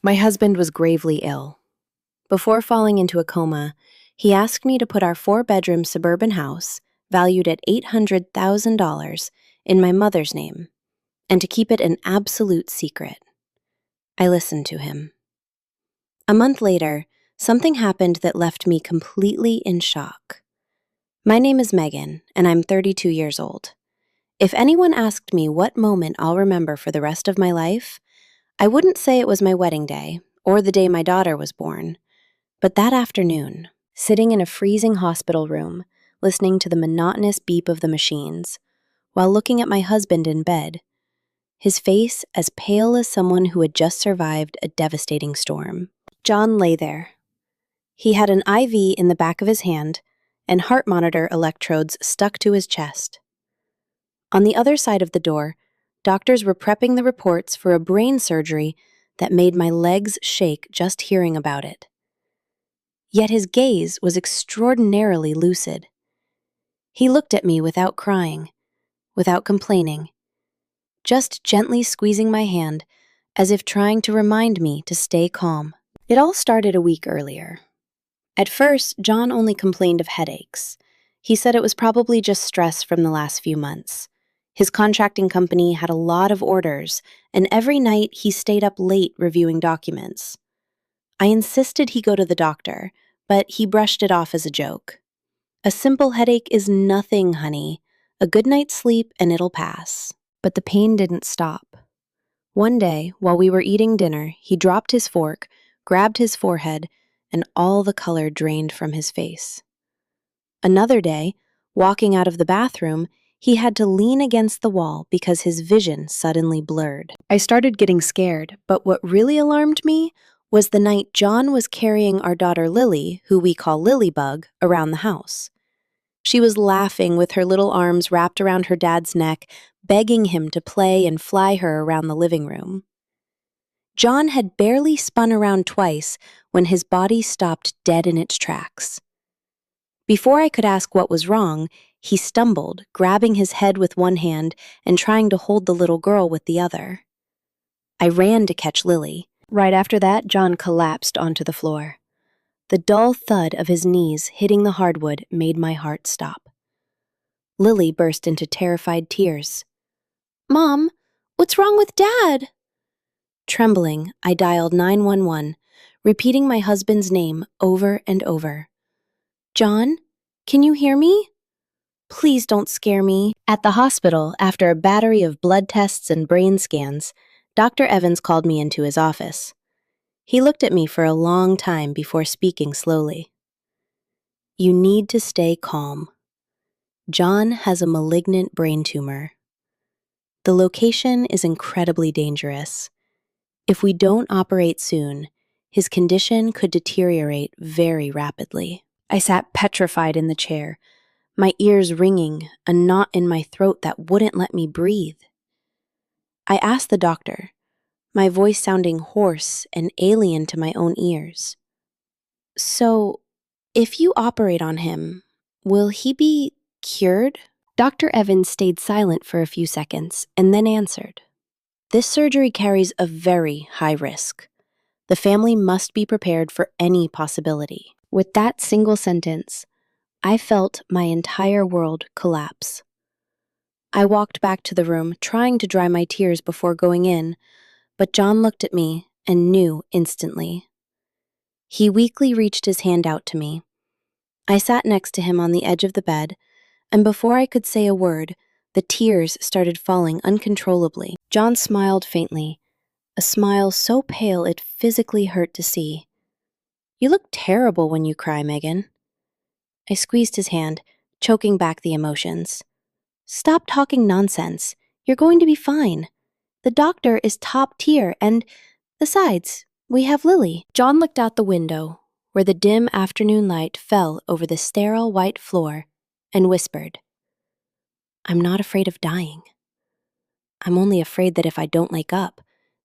My husband was gravely ill. Before falling into a coma, he asked me to put our four-bedroom suburban house, valued at $800,000, in my mother's name, and to keep it an absolute secret. I listened to him. A month later, something happened that left me completely in shock. My name is Megan, and I'm 32 years old. If anyone asked me what moment I'll remember for the rest of my life, I wouldn't say it was my wedding day or the day my daughter was born, but that afternoon, sitting in a freezing hospital room, listening to the monotonous beep of the machines, while looking at my husband in bed, his face as pale as someone who had just survived a devastating storm. John lay there. He had an IV in the back of his hand and heart monitor electrodes stuck to his chest. On the other side of the door, doctors were prepping the reports for a brain surgery that made my legs shake just hearing about it. Yet his gaze was extraordinarily lucid. He looked at me without crying, without complaining, just gently squeezing my hand as if trying to remind me to stay calm. It all started a week earlier. At first, John only complained of headaches. He said it was probably just stress from the last few months. His contracting company had a lot of orders, and every night he stayed up late reviewing documents. I insisted he go to the doctor, but he brushed it off as a joke. A simple headache is nothing, honey. A good night's sleep and it'll pass. But the pain didn't stop. One day, while we were eating dinner, he dropped his fork, grabbed his forehead, and all the color drained from his face. Another day, walking out of the bathroom, he had to lean against the wall because his vision suddenly blurred. I started getting scared, but what really alarmed me was the night John was carrying our daughter Lily, who we call Lilybug, around the house. She was laughing with her little arms wrapped around her dad's neck, begging him to play and fly her around the living room. John had barely spun around twice when his body stopped dead in its tracks. Before I could ask what was wrong, he stumbled, grabbing his head with one hand and trying to hold the little girl with the other. I ran to catch Lily. Right after that, John collapsed onto the floor. The dull thud of his knees hitting the hardwood made my heart stop. Lily burst into terrified tears. "Mom, what's wrong with Dad?" Trembling, I dialed 911, repeating my husband's name over and over. "John, can you hear me? Please don't scare me." At the hospital, after a battery of blood tests and brain scans, Dr. Evans called me into his office. He looked at me for a long time before speaking slowly. "You need to stay calm. John has a malignant brain tumor. The location is incredibly dangerous. If we don't operate soon, his condition could deteriorate very rapidly." I sat petrified in the chair, my ears ringing, a knot in my throat that wouldn't let me breathe. I asked the doctor, my voice sounding hoarse and alien to my own ears. "So, if you operate on him, will he be cured?" Dr. Evans stayed silent for a few seconds and then answered, "This surgery carries a very high risk. The family must be prepared for any possibility." With that single sentence, I felt my entire world collapse. I walked back to the room, trying to dry my tears before going in, but John looked at me and knew instantly. He weakly reached his hand out to me. I sat next to him on the edge of the bed, and before I could say a word, the tears started falling uncontrollably. John smiled faintly, a smile so pale it physically hurt to see. "You look terrible when you cry, Megan." I squeezed his hand, choking back the emotions. "Stop talking nonsense. You're going to be fine. The doctor is top tier, and besides, we have Lily." John looked out the window, where the dim afternoon light fell over the sterile white floor, and whispered, "I'm not afraid of dying. I'm only afraid that if I don't wake up,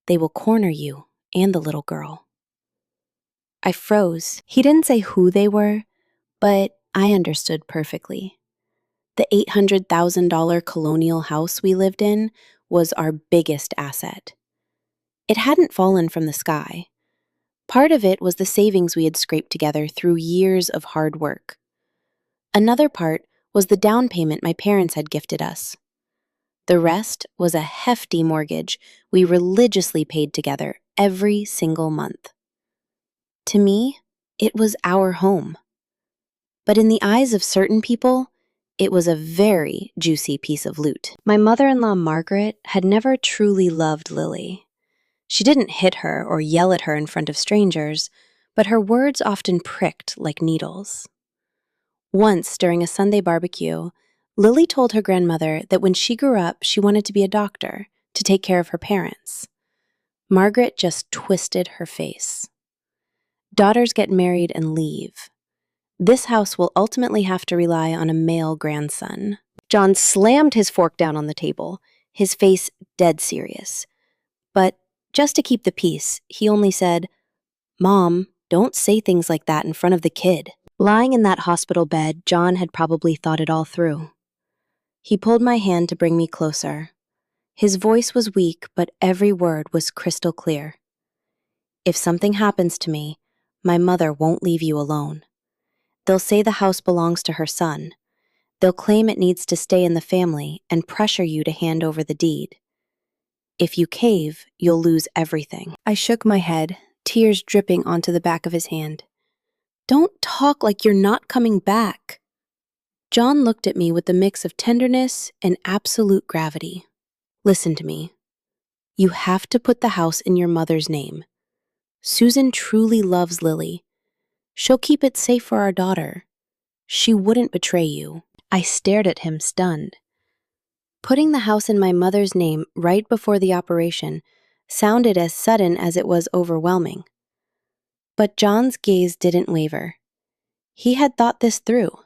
they will corner you and the little girl." I froze. He didn't say who they were, but I understood perfectly. The $800,000 colonial house we lived in was our biggest asset. It hadn't fallen from the sky. Part of it was the savings we had scraped together through years of hard work. Another part was the down payment my parents had gifted us. The rest was a hefty mortgage we religiously paid together every single month. To me, it was our home. But in the eyes of certain people, it was a very juicy piece of loot. My mother-in-law, Margaret, had never truly loved Lily. She didn't hit her or yell at her in front of strangers, but her words often pricked like needles. Once, during a Sunday barbecue, Lily told her grandmother that when she grew up, she wanted to be a doctor to take care of her parents. Margaret just twisted her face. Daughters get married and leave. This house will ultimately have to rely on a male grandson. John slammed his fork down on the table, his face dead serious. But just to keep the peace, he only said, "Mom, don't say things like that in front of the kid." Lying in that hospital bed, John had probably thought it all through. He pulled my hand to bring me closer. His voice was weak, but every word was crystal clear. "If something happens to me, my mother won't leave you alone. They'll say the house belongs to her son. They'll claim it needs to stay in the family and pressure you to hand over the deed. If you cave, you'll lose everything." I shook my head, tears dripping onto the back of his hand. "Don't talk like you're not coming back." John looked at me with the mix of tenderness and absolute gravity. "Listen to me. You have to put the house in your mother's name. Susan truly loves Lily. She'll keep it safe for our daughter. She wouldn't betray you." I stared at him, stunned. Putting the house in my mother's name right before the operation sounded as sudden as it was overwhelming. But John's gaze didn't waver. He had thought this through.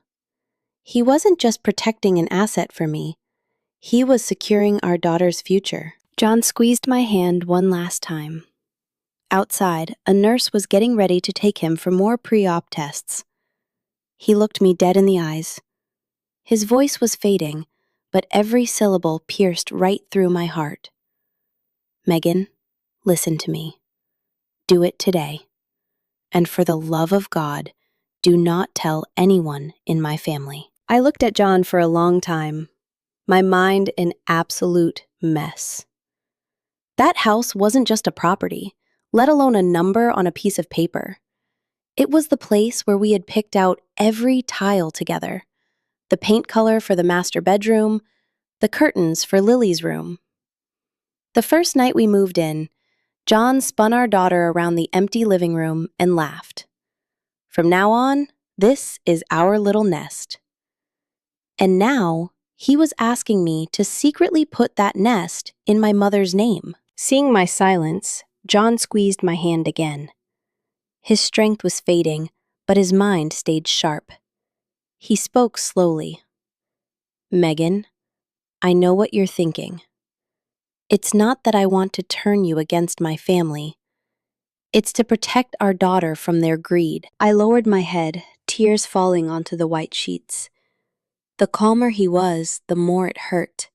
He wasn't just protecting an asset for me. He was securing our daughter's future. John squeezed my hand one last time. Outside, a nurse was getting ready to take him for more pre-op tests. He looked me dead in the eyes. His voice was fading, but every syllable pierced right through my heart. "Megan, listen to me. Do it today. And for the love of God, do not tell anyone in my family." I looked at John for a long time, my mind an absolute mess. That house wasn't just a property, let alone a number on a piece of paper. It was the place where we had picked out every tile together, the paint color for the master bedroom, the curtains for Lily's room. The first night we moved in, John spun our daughter around the empty living room and laughed. "From now on, this is our little nest." And now, he was asking me to secretly put that nest in my mother's name. Seeing my silence, John squeezed my hand again. His strength was fading, but his mind stayed sharp. He spoke slowly. "Megan, I know what you're thinking. It's not that I want to turn you against my family. It's to protect our daughter from their greed." I lowered my head, tears falling onto the white sheets. The calmer he was, the more it hurt.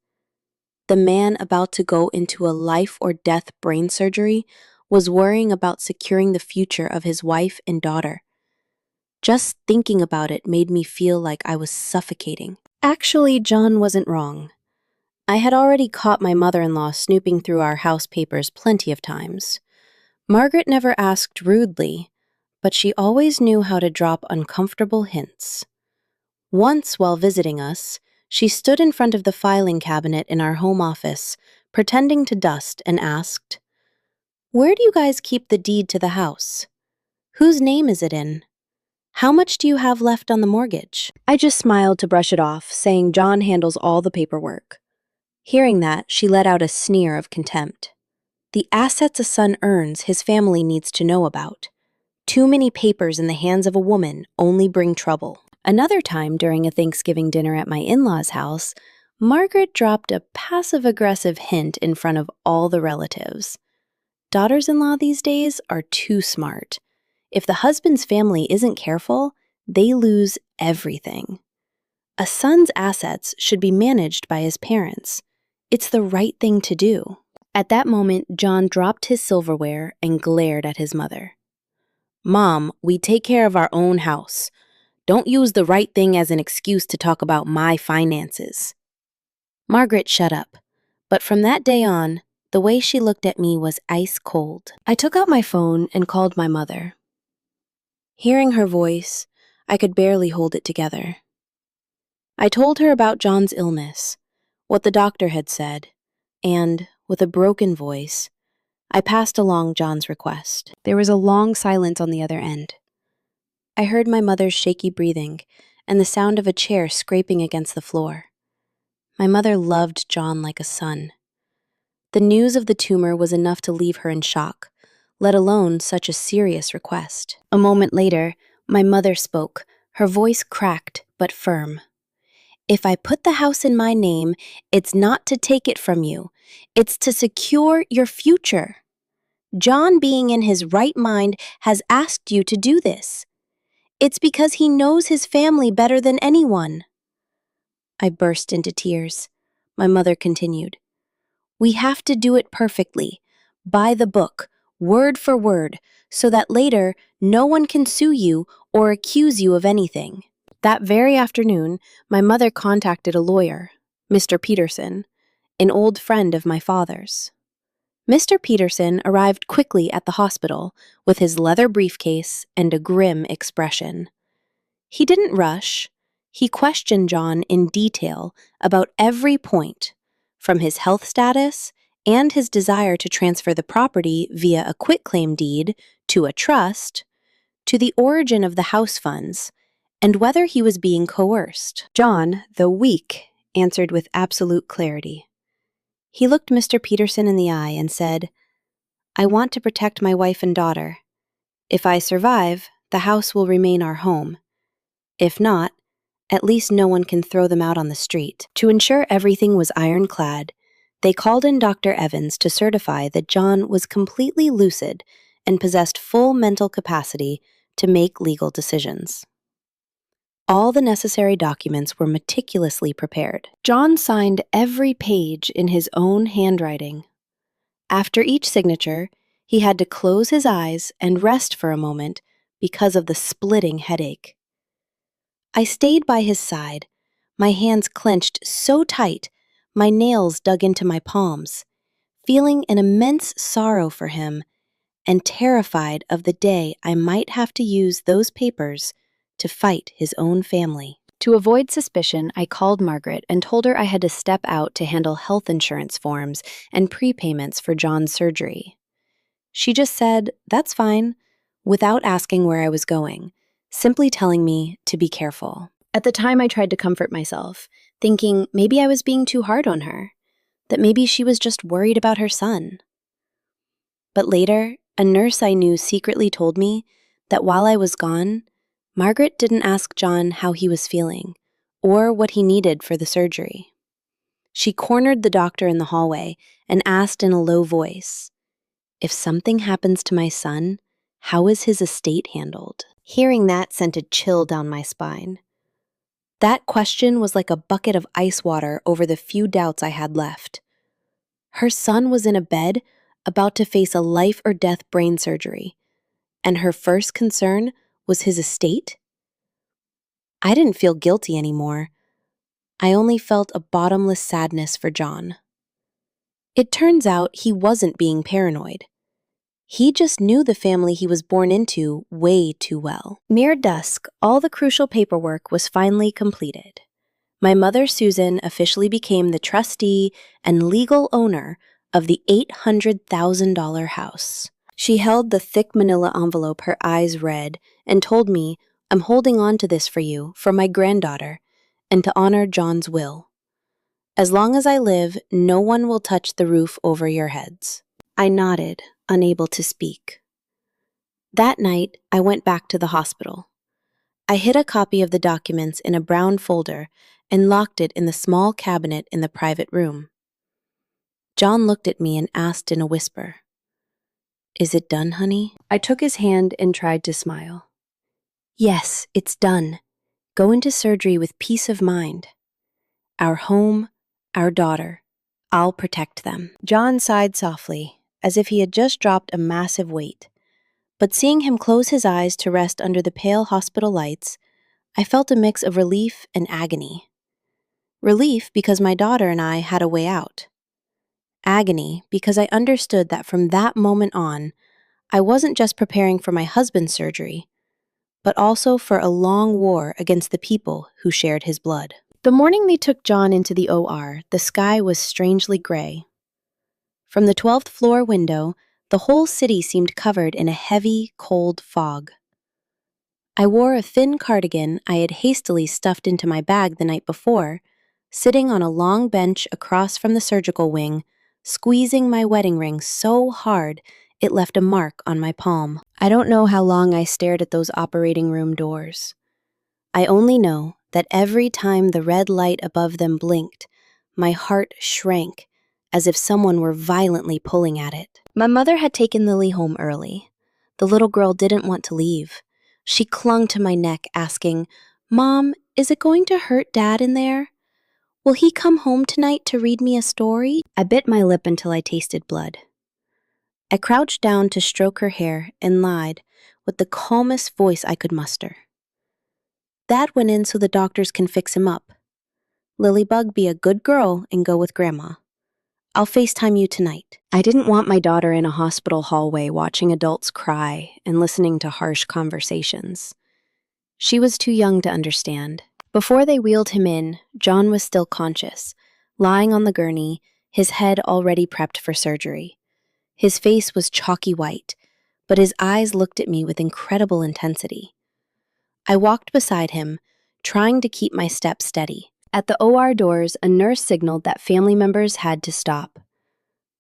The man about to go into a life or death brain surgery was worrying about securing the future of his wife and daughter. Just thinking about it made me feel like I was suffocating. Actually, John wasn't wrong. I had already caught my mother-in-law snooping through our house papers plenty of times. Margaret never asked rudely, but she always knew how to drop uncomfortable hints. Once, while visiting us, she stood in front of the filing cabinet in our home office, pretending to dust, and asked, "Where do you guys keep the deed to the house? Whose name is it in? How much do you have left on the mortgage?" I just smiled to brush it off, saying John handles all the paperwork. Hearing that, she let out a sneer of contempt. "The assets a son earns, his family needs to know about. Too many papers in the hands of a woman only bring trouble." Another time during a Thanksgiving dinner at my in-laws' house, Margaret dropped a passive-aggressive hint in front of all the relatives. Daughters-in-law these days are too smart. If the husband's family isn't careful, they lose everything. A son's assets should be managed by his parents. It's the right thing to do. At that moment, John dropped his silverware and glared at his mother. Mom, we take care of our own house. Don't use the right thing as an excuse to talk about my finances. Margaret shut up, but from that day on, the way she looked at me was ice cold. I took out my phone and called my mother. Hearing her voice, I could barely hold it together. I told her about John's illness, what the doctor had said, and, with a broken voice, I passed along John's request. There was a long silence on the other end. I heard my mother's shaky breathing and the sound of a chair scraping against the floor. My mother loved John like a son. The news of the tumor was enough to leave her in shock, let alone such a serious request. A moment later, my mother spoke, her voice cracked but firm. If I put the house in my name, it's not to take it from you. It's to secure your future. John, being in his right mind, has asked you to do this. It's because he knows his family better than anyone. I burst into tears. My mother continued. We have to do it perfectly, by the book, word for word, so that later no one can sue you or accuse you of anything. That very afternoon, my mother contacted a lawyer, Mr. Peterson, an old friend of my father's. Mr. Peterson arrived quickly at the hospital with his leather briefcase and a grim expression. He didn't rush. He questioned John in detail about every point, from his health status and his desire to transfer the property via a quitclaim deed to a trust, to the origin of the house funds, and whether he was being coerced. John, though weak, answered with absolute clarity. He looked Mr. Peterson in the eye and said, I want to protect my wife and daughter. If I survive, the house will remain our home. If not, at least no one can throw them out on the street. To ensure everything was ironclad, they called in Dr. Evans to certify that John was completely lucid and possessed full mental capacity to make legal decisions. All the necessary documents were meticulously prepared. John signed every page in his own handwriting. After each signature, he had to close his eyes and rest for a moment because of the splitting headache. I stayed by his side, my hands clenched so tight, my nails dug into my palms, feeling an immense sorrow for him and terrified of the day I might have to use those papers to fight his own family. To avoid suspicion, I called Margaret and told her I had to step out to handle health insurance forms and prepayments for John's surgery. She just said, that's fine, without asking where I was going, simply telling me to be careful. At the time, I tried to comfort myself, thinking maybe I was being too hard on her, that maybe she was just worried about her son. But later, a nurse I knew secretly told me that while I was gone, Margaret didn't ask John how he was feeling or what he needed for the surgery. She cornered the doctor in the hallway and asked in a low voice, if something happens to my son, how is his estate handled? Hearing that sent a chill down my spine. That question was like a bucket of ice water over the few doubts I had left. Her son was in a bed, about to face a life or death brain surgery, and her first concern was his estate? I didn't feel guilty anymore. I only felt a bottomless sadness for John. It turns out he wasn't being paranoid. He just knew the family he was born into way too well. Near dusk, all the crucial paperwork was finally completed. My mother, Susan, officially became the trustee and legal owner of the $800,000 house. She held the thick manila envelope her eyes read and told me, I'm holding on to this for you, for my granddaughter, and to honor John's will. As long as I live, no one will touch the roof over your heads. I nodded, unable to speak. That night, I went back to the hospital. I hid a copy of the documents in a brown folder and locked it in the small cabinet in the private room. John looked at me and asked in a whisper, Is it done, honey? I took his hand and tried to smile. Yes, it's done. Go into surgery with peace of mind. Our home, our daughter. I'll protect them. John sighed softly, as if he had just dropped a massive weight. But seeing him close his eyes to rest under the pale hospital lights, I felt a mix of relief and agony. Relief because my daughter and I had a way out. Agony because I understood that from that moment on, I wasn't just preparing for my husband's surgery, but also for a long war against the people who shared his blood. The morning they took John into the OR, the sky was strangely gray. From the 12th floor window, the whole city seemed covered in a heavy, cold fog. I wore a thin cardigan I had hastily stuffed into my bag the night before, sitting on a long bench across from the surgical wing, squeezing my wedding ring so hard it left a mark on my palm. I don't know how long I stared at those operating room doors. I only know that every time the red light above them blinked, my heart shrank as if someone were violently pulling at it. My mother had taken Lily home early. The little girl didn't want to leave. She clung to my neck, asking, "Mom, is it going to hurt Dad in there? Will he come home tonight to read me a story?" I bit my lip until I tasted blood. I crouched down to stroke her hair and lied with the calmest voice I could muster. "Dad went in so the doctors can fix him up. Lilybug, be a good girl and go with Grandma. I'll FaceTime you tonight." I didn't want my daughter in a hospital hallway watching adults cry and listening to harsh conversations. She was too young to understand. Before they wheeled him in, John was still conscious, lying on the gurney, his head already prepped for surgery. His face was chalky white, but his eyes looked at me with incredible intensity. I walked beside him, trying to keep my step steady. At the OR doors, a nurse signaled that family members had to stop.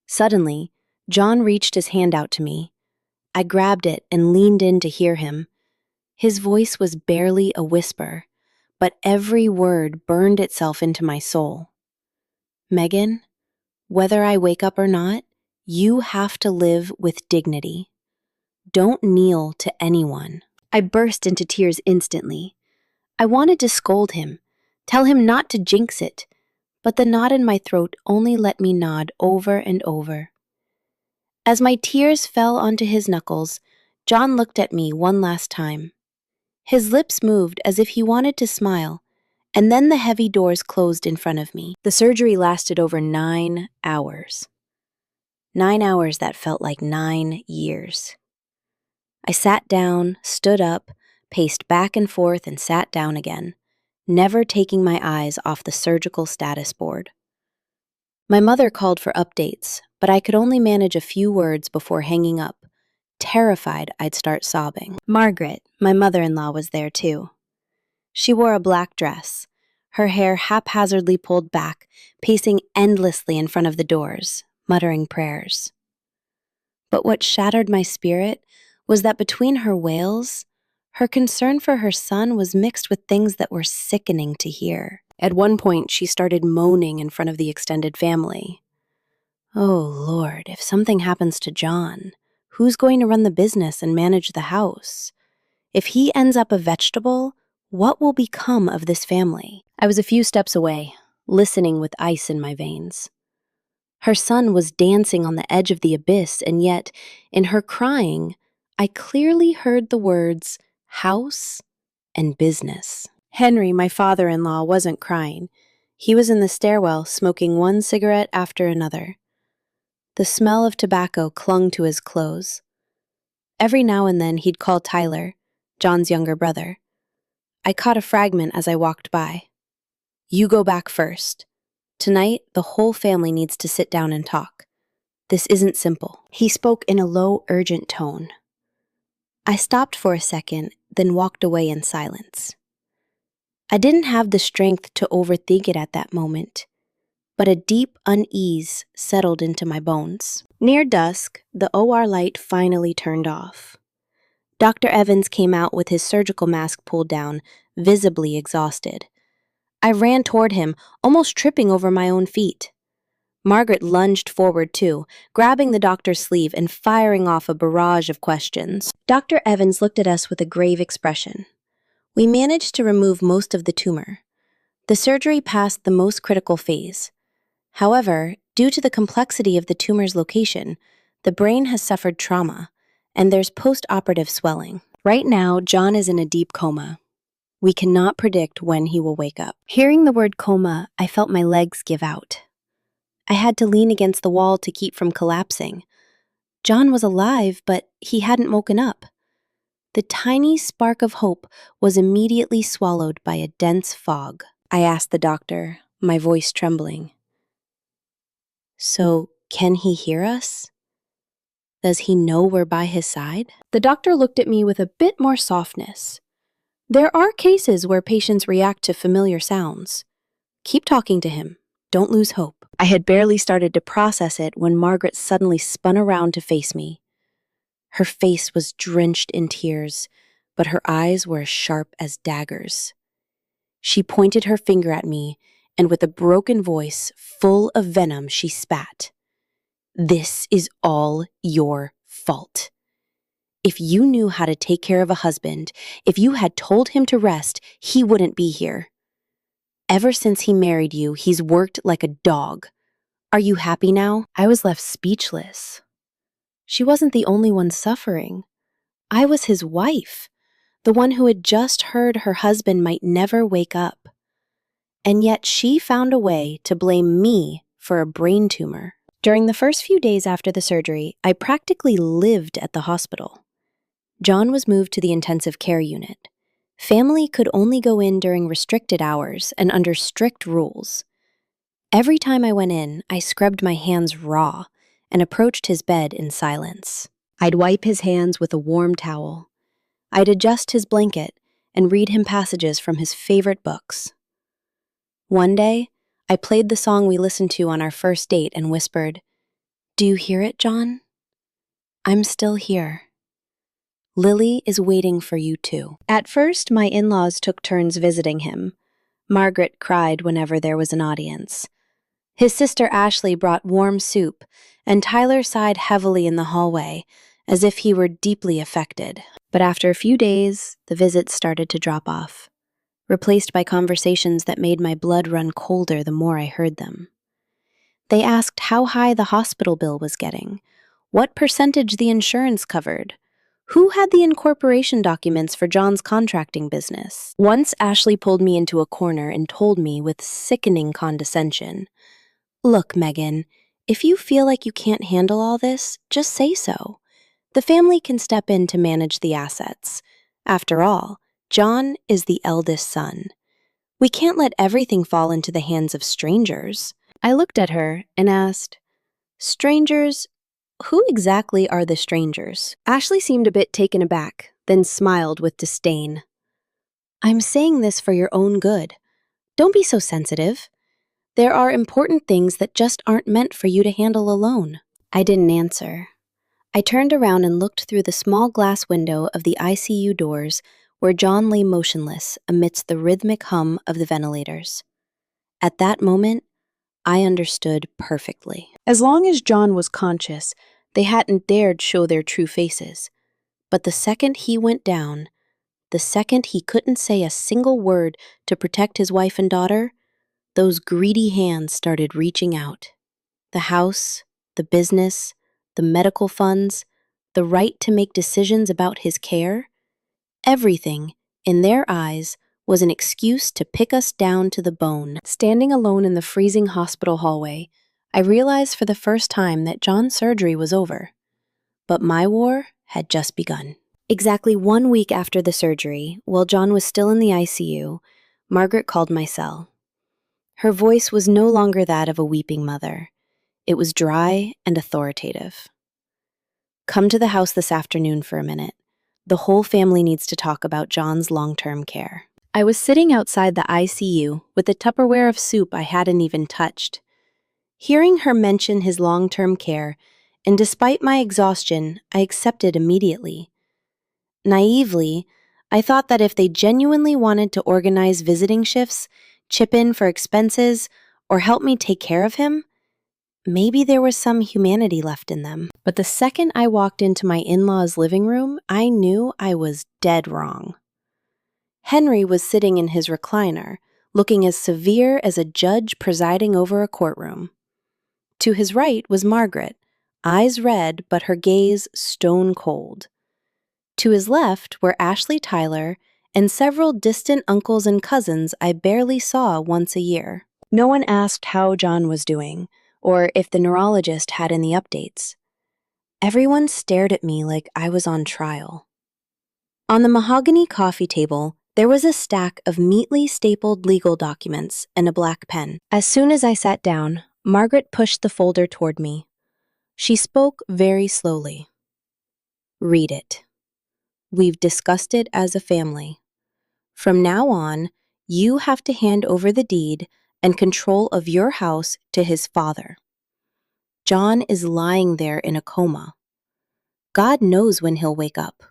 Suddenly, John reached his hand out to me. I grabbed it and leaned in to hear him. His voice was barely a whisper, but every word burned itself into my soul. "Megan, whether I wake up or not, you have to live with dignity. Don't kneel to anyone." I burst into tears instantly. I wanted to scold him, tell him not to jinx it, but the knot in my throat only let me nod over and over. As my tears fell onto his knuckles, John looked at me one last time. His lips moved as if he wanted to smile, and then the heavy doors closed in front of me. The surgery lasted over 9 hours. 9 hours that felt like 9 years. I sat down, stood up, paced back and forth, and sat down again, never taking my eyes off the surgical status board. My mother called for updates, but I could only manage a few words before hanging up, terrified I'd start sobbing. Margaret, my mother-in-law, was there too. She wore a black dress, her hair haphazardly pulled back, pacing endlessly in front of the doors, muttering prayers. But what shattered my spirit was that between her wails, her concern for her son was mixed with things that were sickening to hear. At one point, she started moaning in front of the extended family. "Oh, Lord, if something happens to John, who's going to run the business and manage the house? If he ends up a vegetable, what will become of this family?" I was a few steps away, listening with ice in my veins. Her son was dancing on the edge of the abyss, and yet, in her crying, I clearly heard the words house and business. Henry, my father-in-law, wasn't crying. He was in the stairwell, smoking one cigarette after another. The smell of tobacco clung to his clothes. Every now and then he'd call Tyler, John's younger brother. I caught a fragment as I walked by. "You go back first. Tonight, the whole family needs to sit down and talk. This isn't simple." He spoke in a low, urgent tone. I stopped for a second, then walked away in silence. I didn't have the strength to overthink it at that moment, but a deep unease settled into my bones. Near dusk, the OR light finally turned off. Dr. Evans came out with his surgical mask pulled down, visibly exhausted. I ran toward him, almost tripping over my own feet. Margaret lunged forward too, grabbing the doctor's sleeve and firing off a barrage of questions. Dr. Evans looked at us with a grave expression. We managed to remove most of the tumor. The surgery passed the most critical phase. However, due to the complexity of the tumor's location, the brain has suffered trauma, and there's post-operative swelling. Right now, John is in a deep coma. We cannot predict when he will wake up. Hearing the word coma, I felt my legs give out. I had to lean against the wall to keep from collapsing. John was alive, but he hadn't woken up. The tiny spark of hope was immediately swallowed by a dense fog. I asked the doctor, my voice trembling. So, can he hear us? Does he know we're by his side? The doctor looked at me with a bit more softness. There are cases where patients react to familiar sounds. Keep talking to him. Don't lose hope. I had barely started to process it when Margaret suddenly spun around to face me. Her face was drenched in tears, but her eyes were as sharp as daggers. She pointed her finger at me, and with a broken voice full of venom, she spat. This is all your fault. If you knew how to take care of a husband, if you had told him to rest, he wouldn't be here. Ever since he married you, he's worked like a dog. Are you happy now? I was left speechless. She wasn't the only one suffering. I was his wife, the one who had just heard her husband might never wake up. And yet she found a way to blame me for a brain tumor. During the first few days after the surgery, I practically lived at the hospital. John was moved to the intensive care unit. Family could only go in during restricted hours and under strict rules. Every time I went in, I scrubbed my hands raw and approached his bed in silence. I'd wipe his hands with a warm towel. I'd adjust his blanket and read him passages from his favorite books. One day, I played the song we listened to on our first date and whispered, "Do you hear it, John? I'm still here. Lily is waiting for you too." At first, my in-laws took turns visiting him. Margaret cried whenever there was an audience. His sister Ashley brought warm soup, and Tyler sighed heavily in the hallway, as if he were deeply affected. But after a few days, the visits started to drop off, replaced by conversations that made my blood run colder the more I heard them. They asked how high the hospital bill was getting, what percentage the insurance covered, who had the incorporation documents for John's contracting business. Once Ashley pulled me into a corner and told me with sickening condescension, "Look, Megan, if you feel like you can't handle all this, just say so. The family can step in to manage the assets. After all, John is the eldest son. We can't let everything fall into the hands of strangers." I looked at her and asked, "Strangers? Who exactly are the strangers?" Ashley seemed a bit taken aback, then smiled with disdain. "I'm saying this for your own good. Don't be so sensitive. There are important things that just aren't meant for you to handle alone." I didn't answer. I turned around and looked through the small glass window of the ICU doors where John lay motionless amidst the rhythmic hum of the ventilators. At that moment, I understood perfectly. As long as John was conscious, they hadn't dared show their true faces. But the second he went down, the second he couldn't say a single word to protect his wife and daughter, those greedy hands started reaching out. The house, the business, the medical funds, the right to make decisions about his care, everything, in their eyes, was an excuse to pick us down to the bone. Standing alone in the freezing hospital hallway, I realized for the first time that John's surgery was over. But my war had just begun. Exactly 1 week after the surgery, while John was still in the ICU, Margaret called my cell. Her voice was no longer that of a weeping mother. It was dry and authoritative. "Come to the house this afternoon for a minute. The whole family needs to talk about John's long-term care." I was sitting outside the ICU with a Tupperware of soup I hadn't even touched. Hearing her mention his long-term care, and despite my exhaustion, I accepted immediately. Naively, I thought that if they genuinely wanted to organize visiting shifts, chip in for expenses, or help me take care of him, maybe there was some humanity left in them. But the second I walked into my in-laws' living room, I knew I was dead wrong. Henry was sitting in his recliner, looking as severe as a judge presiding over a courtroom. To his right was Margaret, eyes red but her gaze stone cold. To his left were Ashley Tyler and several distant uncles and cousins I barely saw once a year. No one asked how John was doing, or if the neurologist had any updates. Everyone stared at me like I was on trial. On the mahogany coffee table, there was a stack of neatly stapled legal documents and a black pen. As soon as I sat down, Margaret pushed the folder toward me. She spoke very slowly. "Read it. We've discussed it as a family. From now on, you have to hand over the deed and control of your house to his father. John is lying there in a coma. God knows when he'll wake up.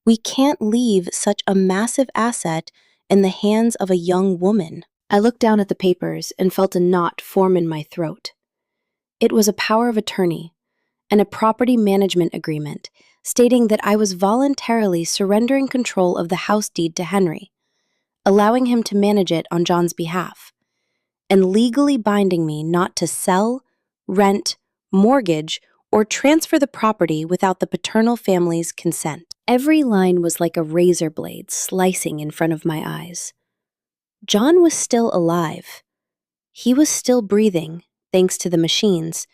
We can't leave such a massive asset in the hands of a young woman." I looked down at the papers and felt a knot form in my throat. It was a power of attorney and a property management agreement stating that I was voluntarily surrendering control of the house deed to Henry, allowing him to manage it on John's behalf, and legally binding me not to sell, rent, mortgage, or transfer the property without the paternal family's consent. Every line was like a razor blade slicing in front of my eyes. John was still alive. He was still breathing, thanks to the machines,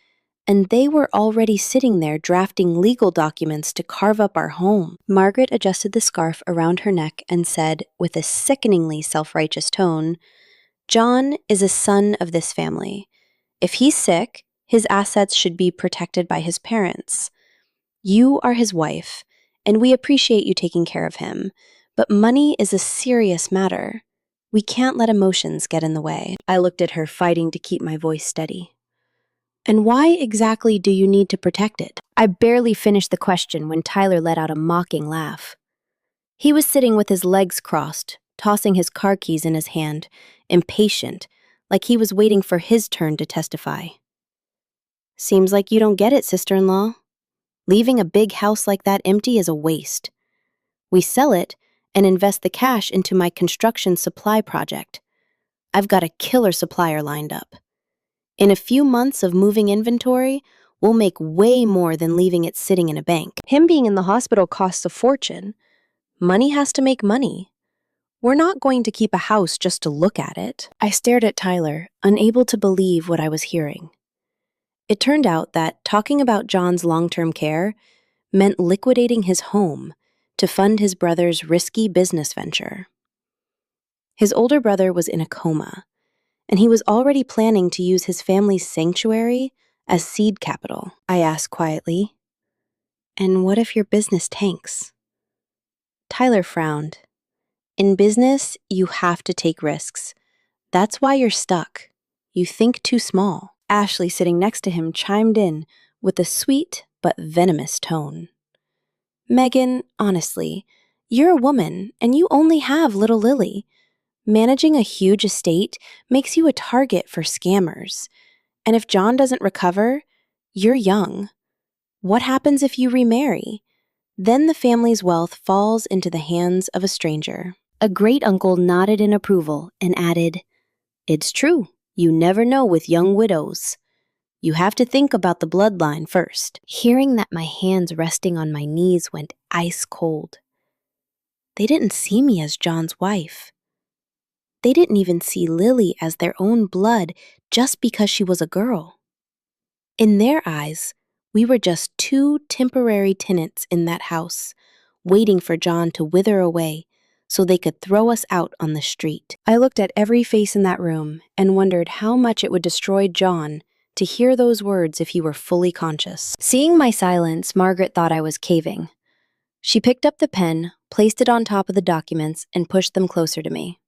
and they were already sitting there drafting legal documents to carve up our home. Margaret adjusted the scarf around her neck and said, with a sickeningly self-righteous tone, "John is a son of this family. If he's sick, his assets should be protected by his parents. You are his wife, and we appreciate you taking care of him, but money is a serious matter. We can't let emotions get in the way." I looked at her, fighting to keep my voice steady. "And why exactly do you need to protect it?" I barely finished the question when Tyler let out a mocking laugh. He was sitting with his legs crossed, tossing his car keys in his hand, impatient, like he was waiting for his turn to testify. "Seems like you don't get it, sister-in-law. Leaving a big house like that empty is a waste. We sell it and invest the cash into my construction supply project. I've got a killer supplier lined up. In a few months of moving inventory, we'll make way more than leaving it sitting in a bank. Him being in the hospital costs a fortune. Money has to make money. We're not going to keep a house just to look at it." I stared at Tyler, unable to believe what I was hearing. It turned out that talking about John's long-term care meant liquidating his home to fund his brother's risky business venture. His older brother was in a coma, and he was already planning to use his family's sanctuary as seed capital. I asked quietly, "And what if your business tanks?" Tyler frowned. "In business, you have to take risks. That's why you're stuck. You think too small." Ashley, sitting next to him, chimed in with a sweet but venomous tone. "Megan, honestly, you're a woman and you only have little Lily. Managing a huge estate makes you a target for scammers. And if John doesn't recover, you're young. What happens if you remarry? Then the family's wealth falls into the hands of a stranger." A great uncle nodded in approval and added, "It's true. You never know with young widows. You have to think about the bloodline first." Hearing that, my hands resting on my knees went ice cold. They didn't see me as John's wife. They didn't even see Lily as their own blood just because she was a girl. In their eyes, we were just two temporary tenants in that house, waiting for John to wither away so they could throw us out on the street. I looked at every face in that room and wondered how much it would destroy John to hear those words if he were fully conscious. Seeing my silence, Margaret thought I was caving. She picked up the pen, placed it on top of the documents, and pushed them closer to me.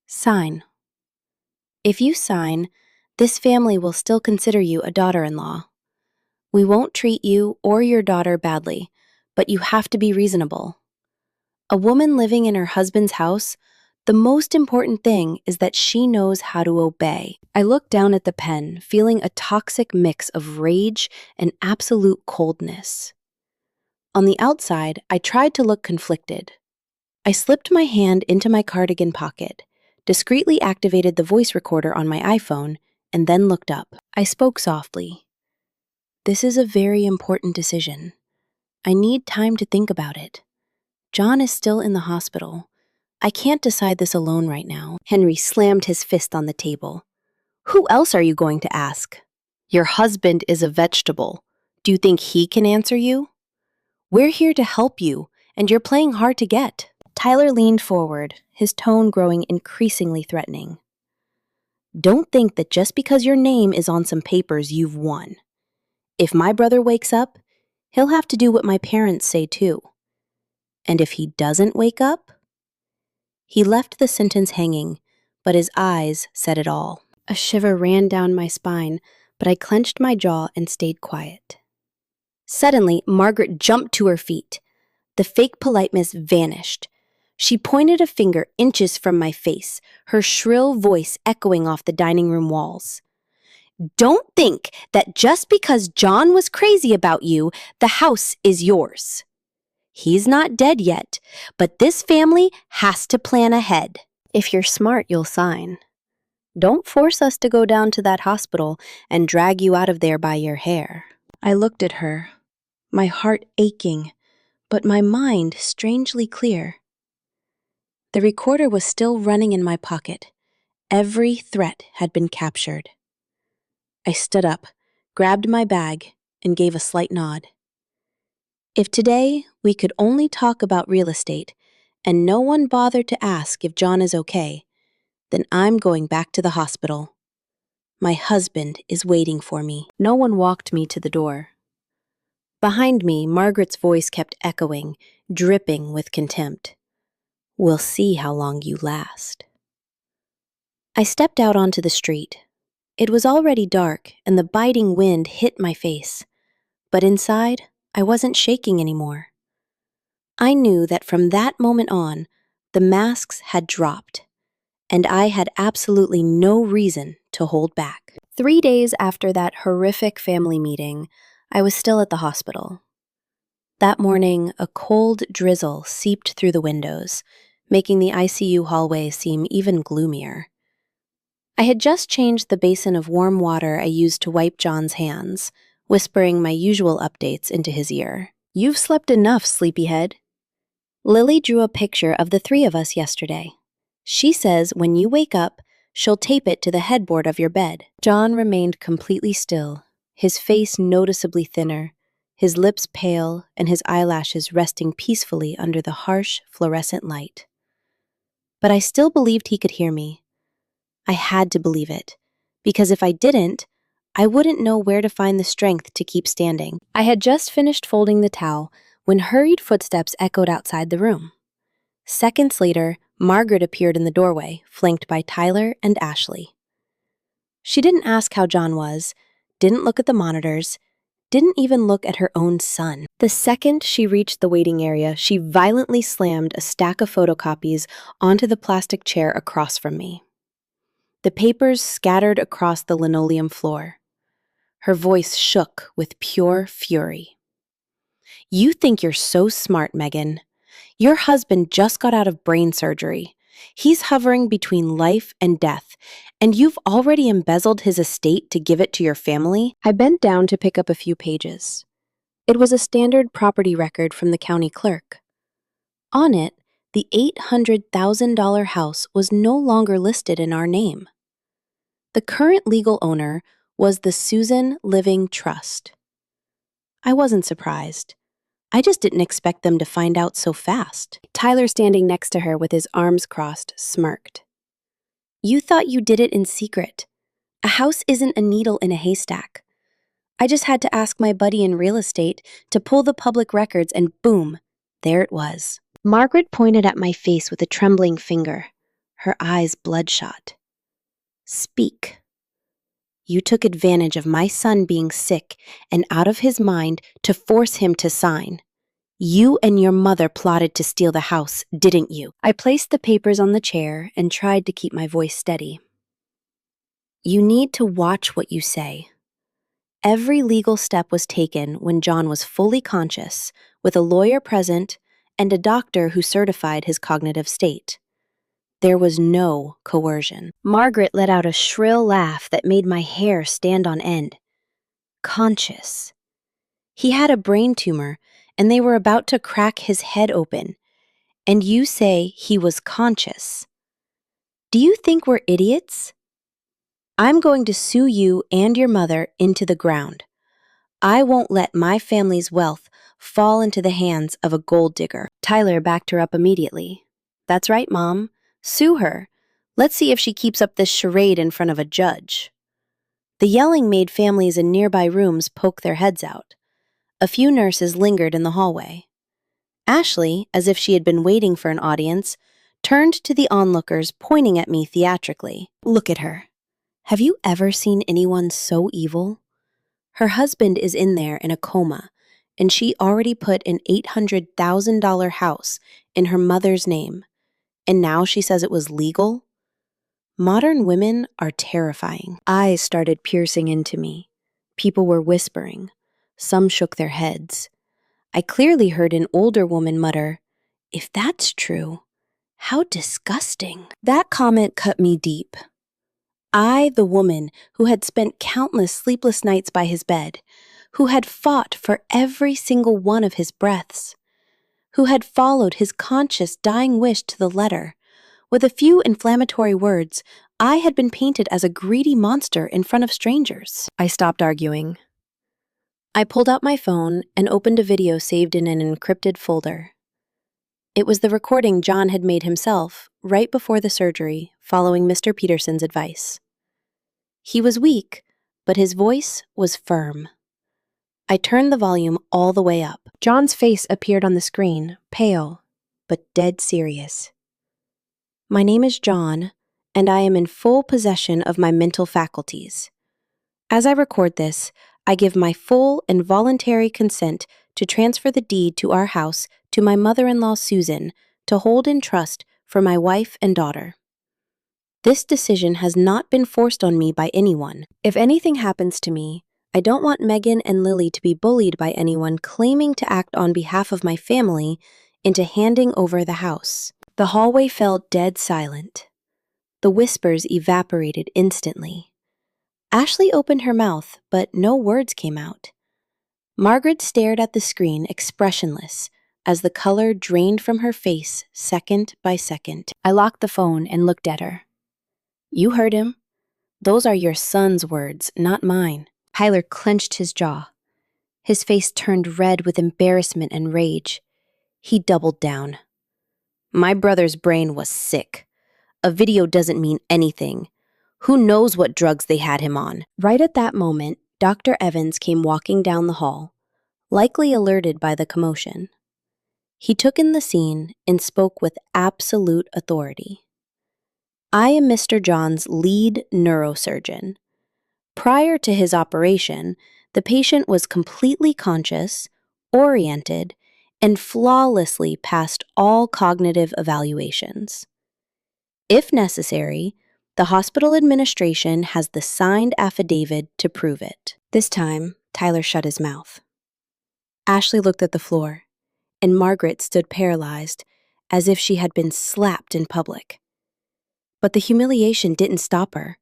"Sign. If you sign, this family will still consider you a daughter-in-law. We won't treat you or your daughter badly, but you have to be reasonable. A woman living in her husband's house, the most important thing is that she knows how to obey." I looked down at the pen, feeling a toxic mix of rage and absolute coldness. On the outside, I tried to look conflicted. I slipped my hand into my cardigan pocket, discreetly activated the voice recorder on my iPhone, and then looked up. I spoke softly. This is a very important decision. I need time to think about it. John is still in the hospital. I can't decide this alone right now." Henry slammed his fist on the table. "Who else are you going to ask? Your husband is a vegetable. Do you think he can answer you? We're here to help you, and you're playing hard to get." Tyler leaned forward, his tone growing increasingly threatening. "Don't think that just because your name is on some papers, you've won. If my brother wakes up, he'll have to do what my parents say too. And if he doesn't wake up—" He left the sentence hanging, but his eyes said it all. A shiver ran down my spine, but I clenched my jaw and stayed quiet. Suddenly, Margaret jumped to her feet. The fake politeness vanished. She pointed a finger inches from my face, her shrill voice echoing off the dining room walls. "Don't think that just because John was crazy about you, the house is yours. He's not dead yet, but this family has to plan ahead. If you're smart, you'll sign. Don't force us to go down to that hospital and drag you out of there by your hair." I looked at her, my heart aching, but my mind strangely clear. The recorder was still running in my pocket. Every threat had been captured. I stood up, grabbed my bag, and gave a slight nod. If today we could only talk about real estate, and no one bothered to ask if John is okay, then I'm going back to the hospital. My husband is waiting for me. No one walked me to the door. Behind me, Margaret's voice kept echoing, dripping with contempt. "We'll see how long you last." I stepped out onto the street. It was already dark, and the biting wind hit my face. But inside, I wasn't shaking anymore. I knew that from that moment on, the masks had dropped, and I had absolutely no reason to hold back. 3 days after that horrific family meeting, I was still at the hospital. That morning, a cold drizzle seeped through the windows, making the ICU hallway seem even gloomier. I had just changed the basin of warm water I used to wipe John's hands, whispering my usual updates into his ear. "You've slept enough, sleepyhead." Lily drew a picture of the 3 of us yesterday. She says when you wake up, she'll tape it to the headboard of your bed. John remained completely still, his face noticeably thinner, his lips pale, and his eyelashes resting peacefully under the harsh, fluorescent light. But I still believed he could hear me. I had to believe it, because if I didn't, I wouldn't know where to find the strength to keep standing. I had just finished folding the towel when hurried footsteps echoed outside the room. Seconds later, Margaret appeared in the doorway, flanked by Tyler and Ashley. She didn't ask how John was, didn't look at the monitors, didn't even look at her own son. The second she reached the waiting area, she violently slammed a stack of photocopies onto the plastic chair across from me. The papers scattered across the linoleum floor. Her voice shook with pure fury. "You think you're so smart, Megan. Your husband just got out of brain surgery. He's hovering between life and death, and you've already embezzled his estate to give it to your family?" I bent down to pick up a few pages. It was a standard property record from the county clerk. On it, the $800,000 house was no longer listed in our name. The current legal owner was the Susan Living Trust. I wasn't surprised. I just didn't expect them to find out so fast. Tyler, standing next to her with his arms crossed, smirked. "You thought you did it in secret. A house isn't a needle in a haystack. I just had to ask my buddy in real estate to pull the public records and boom, there it was." Margaret pointed at my face with a trembling finger, her eyes bloodshot. "Speak. You took advantage of my son being sick and out of his mind to force him to sign. You and your mother plotted to steal the house, didn't you?" I placed the papers on the chair and tried to keep my voice steady. "You need to watch what you say. Every legal step was taken when John was fully conscious, with a lawyer present and a doctor who certified his cognitive state. There was no coercion." Margaret let out a shrill laugh that made my hair stand on end. "Conscious. He had a brain tumor, and they were about to crack his head open. And you say he was conscious. Do you think we're idiots? I'm going to sue you and your mother into the ground. I won't let my family's wealth fall into the hands of a gold digger. Tyler backed her up immediately. That's right, Mom. Sue her. Let's see if she keeps up this charade in front of a judge. The yelling made families in nearby rooms poke their heads out. A few nurses lingered in the hallway. Ashley, as if she had been waiting for an audience, turned to the onlookers, pointing at me theatrically. Look at her. Have you ever seen anyone so evil? Her husband is in there in a coma, and she already put an $800,000 house in her mother's name, and now she says it was legal? Modern women are terrifying. Eyes started piercing into me. People were whispering. Some shook their heads. I clearly heard an older woman mutter, "If that's true, how disgusting." That comment cut me deep. I, the woman who had spent countless sleepless nights by his bed, who had fought for every single one of his breaths, who had followed his conscious dying wish to the letter, with a few inflammatory words, I had been painted as a greedy monster in front of strangers. I stopped arguing. I pulled out my phone and opened a video saved in an encrypted folder. It was the recording John had made himself right before the surgery, following Mr. Peterson's advice. He was weak, but his voice was firm. I turned the volume all the way up. John's face appeared on the screen, pale, but dead serious. My name is John, and I am in full possession of my mental faculties. As I record this, I give my full and voluntary consent to transfer the deed to our house to my mother-in-law Susan to hold in trust for my wife and daughter. This decision has not been forced on me by anyone. If anything happens to me, I don't want Megan and Lily to be bullied by anyone claiming to act on behalf of my family into handing over the house. The hallway fell dead silent. The whispers evaporated instantly. Ashley opened her mouth, but no words came out. Margaret stared at the screen expressionless as the color drained from her face second by second. I locked the phone and looked at her. You heard him. Those are your son's words, not mine. Tyler clenched his jaw. His face turned red with embarrassment and rage. He doubled down. My brother's brain was sick. A video doesn't mean anything. Who knows what drugs they had him on? Right at that moment, Dr. Evans came walking down the hall, likely alerted by the commotion. He took in the scene and spoke with absolute authority. I am Mr. John's lead neurosurgeon. Prior to his operation, the patient was completely conscious, oriented, and flawlessly passed all cognitive evaluations. If necessary, the hospital administration has the signed affidavit to prove it. This time, Tyler shut his mouth. Ashley looked at the floor, and Margaret stood paralyzed, as if she had been slapped in public. But the humiliation didn't stop her.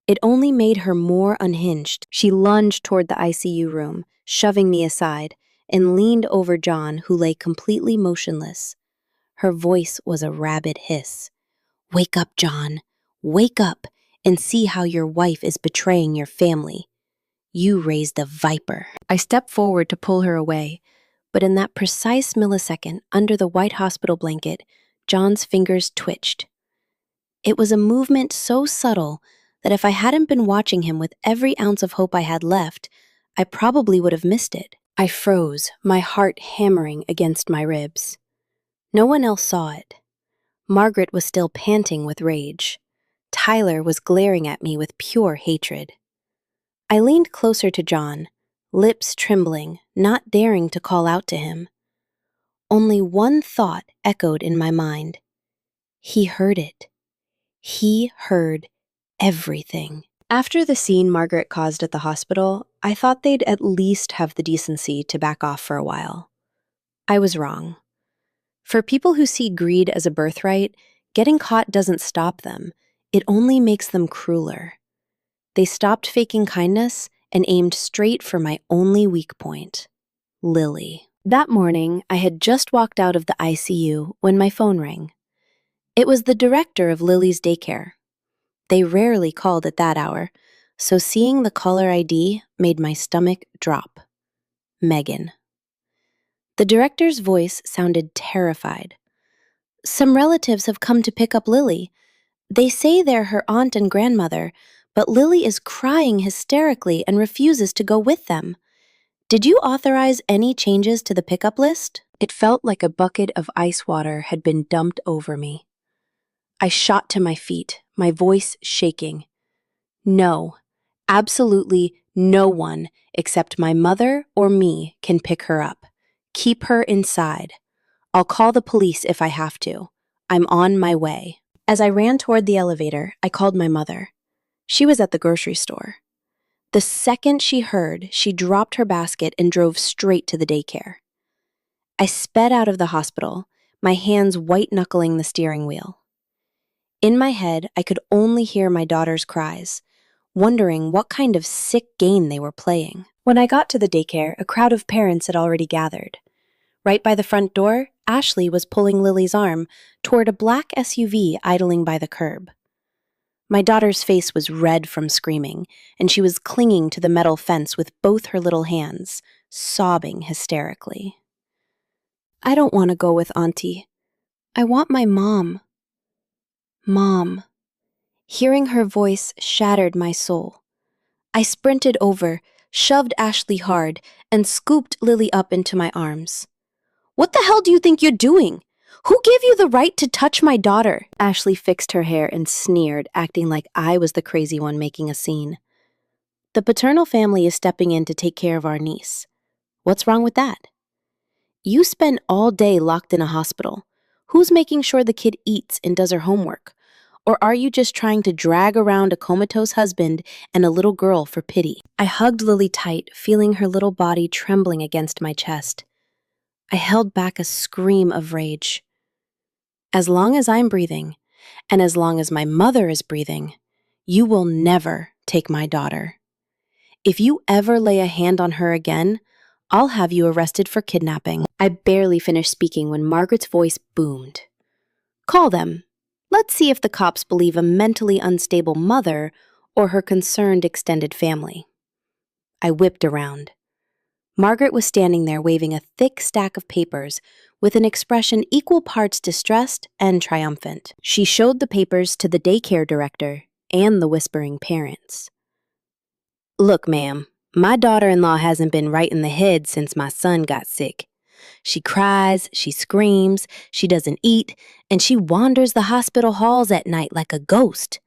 It only made her more unhinged. She lunged toward the ICU room, shoving me aside, and leaned over John, who lay completely motionless. Her voice was a rabid hiss. Wake up, John. Wake up and see how your wife is betraying your family. You raised a viper. I stepped forward to pull her away, but in that precise millisecond, under the white hospital blanket, John's fingers twitched. It was a movement so subtle that if I hadn't been watching him with every ounce of hope I had left, I probably would have missed it. I froze, my heart hammering against my ribs. No one else saw it. Margaret was still panting with rage. Tyler was glaring at me with pure hatred. I leaned closer to John, lips trembling, not daring to call out to him. Only one thought echoed in my mind. He heard it. He heard everything. After the scene Margaret caused at the hospital, I thought they'd at least have the decency to back off for a while. I was wrong. For people who see greed as a birthright, getting caught doesn't stop them. It only makes them crueler. They stopped faking kindness and aimed straight for my only weak point. Lily. That morning, I had just walked out of the ICU when my phone rang. It was the director of Lily's daycare. They rarely called at that hour, so seeing the caller ID made my stomach drop. Megan. The director's voice sounded terrified. Some relatives have come to pick up Lily. They say they're her aunt and grandmother, but Lily is crying hysterically and refuses to go with them. Did you authorize any changes to the pickup list? It felt like a bucket of ice water had been dumped over me. I shot to my feet, my voice shaking. No, absolutely no one except my mother or me can pick her up. Keep her inside. I'll call the police if I have to. I'm on my way. As I ran toward the elevator, I called my mother. She was at the grocery store. The second she heard, she dropped her basket and drove straight to the daycare. I sped out of the hospital, my hands white-knuckling the steering wheel. In my head, I could only hear my daughter's cries, wondering what kind of sick game they were playing. When I got to the daycare, a crowd of parents had already gathered. Right by the front door, Ashley was pulling Lily's arm toward a black SUV idling by the curb. My daughter's face was red from screaming, and she was clinging to the metal fence with both her little hands, sobbing hysterically. I don't want to go with Auntie. I want my mom. Mom. Hearing her voice shattered my soul. I sprinted over, shoved Ashley hard, and scooped Lily up into my arms. What the hell do you think you're doing? Who gave you the right to touch my daughter? Ashley fixed her hair and sneered, acting like I was the crazy one making a scene. The paternal family is stepping in to take care of our niece. What's wrong with that? You spend all day locked in a hospital. Who's making sure the kid eats and does her homework? Or are you just trying to drag around a comatose husband and a little girl for pity? I hugged Lily tight, feeling her little body trembling against my chest. I held back a scream of rage. As long as I'm breathing, and as long as my mother is breathing, you will never take my daughter. If you ever lay a hand on her again, I'll have you arrested for kidnapping. I barely finished speaking when Margaret's voice boomed. Call them. Let's see if the cops believe a mentally unstable mother or her concerned extended family. I whipped around. Margaret was standing there waving a thick stack of papers with an expression equal parts distressed and triumphant. She showed the papers to the daycare director and the whispering parents. Look, ma'am, my daughter-in-law hasn't been right in the head since my son got sick. She cries, she screams, she doesn't eat, and she wanders the hospital halls at night like a ghost.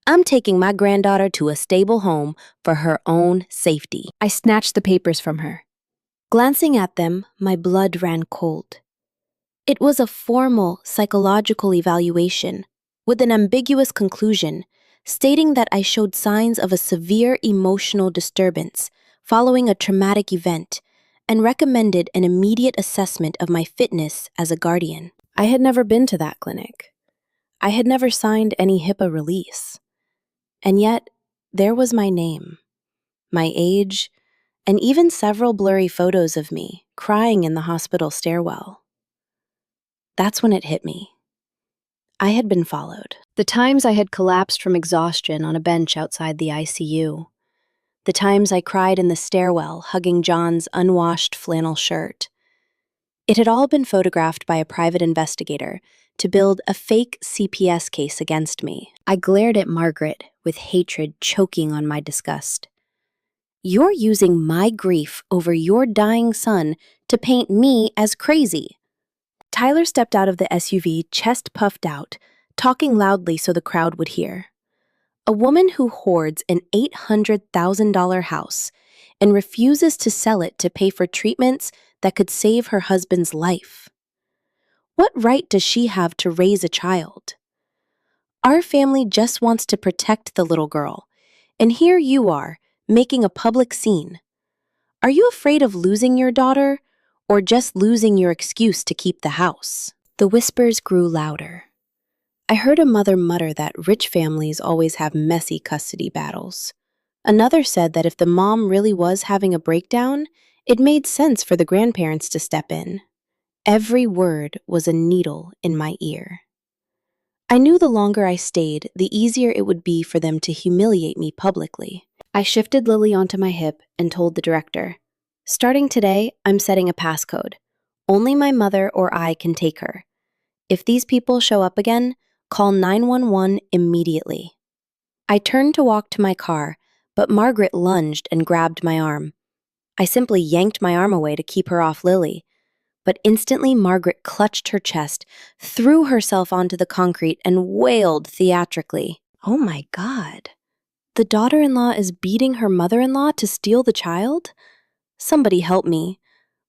I'm taking my granddaughter to a stable home for her own safety. I snatched the papers from her. Glancing at them, my blood ran cold. It was a formal psychological evaluation with an ambiguous conclusion stating that I showed signs of a severe emotional disturbance following a traumatic event and recommended an immediate assessment of my fitness as a guardian. I had never been to that clinic. I had never signed any HIPAA release. And yet, there was my name, my age, and even several blurry photos of me crying in the hospital stairwell. That's when it hit me. I had been followed. The times I had collapsed from exhaustion on a bench outside the ICU. The times I cried in the stairwell, hugging John's unwashed flannel shirt. It had all been photographed by a private investigator to build a fake CPS case against me. I glared at Margaret with hatred choking on my disgust. You're using my grief over your dying son to paint me as crazy. Tyler stepped out of the SUV, chest puffed out, talking loudly so the crowd would hear. A woman who hoards an $800,000 house and refuses to sell it to pay for treatments that could save her husband's life. What right does she have to raise a child? Our family just wants to protect the little girl, and here you are, making a public scene. Are you afraid of losing your daughter, or just losing your excuse to keep the house? The whispers grew louder. I heard a mother mutter that rich families always have messy custody battles. Another said that if the mom really was having a breakdown, It made sense for the grandparents to step in. Every word was a needle in my ear. I knew the longer I stayed, the easier it would be for them to humiliate me publicly. I shifted Lily onto my hip and told the director, "Starting today, I'm setting a passcode. Only my mother or I can take her. If these people show up again, call 911 immediately." I turned to walk to my car, but Margaret lunged and grabbed my arm. I simply yanked my arm away to keep her off Lily, but instantly Margaret clutched her chest, threw herself onto the concrete, and wailed theatrically. "Oh my God. The daughter-in-law is beating her mother-in-law to steal the child? Somebody help me.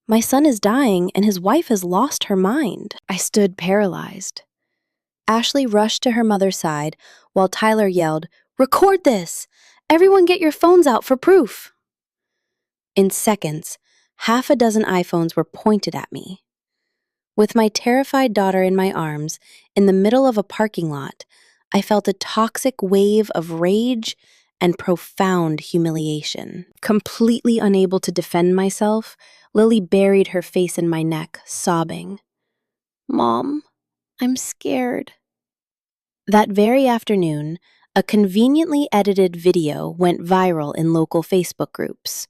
My son is dying and his wife has lost her mind." I stood paralyzed. Ashley rushed to her mother's side while Tyler yelled, "Record this! Everyone get your phones out for proof!" In seconds, half a dozen iPhones were pointed at me. With my terrified daughter in my arms, in the middle of a parking lot, I felt a toxic wave of rage and profound humiliation. Completely unable to defend myself, Lily buried her face in my neck, sobbing, "Mom, I'm scared." That very afternoon, a conveniently edited video went viral in local Facebook groups.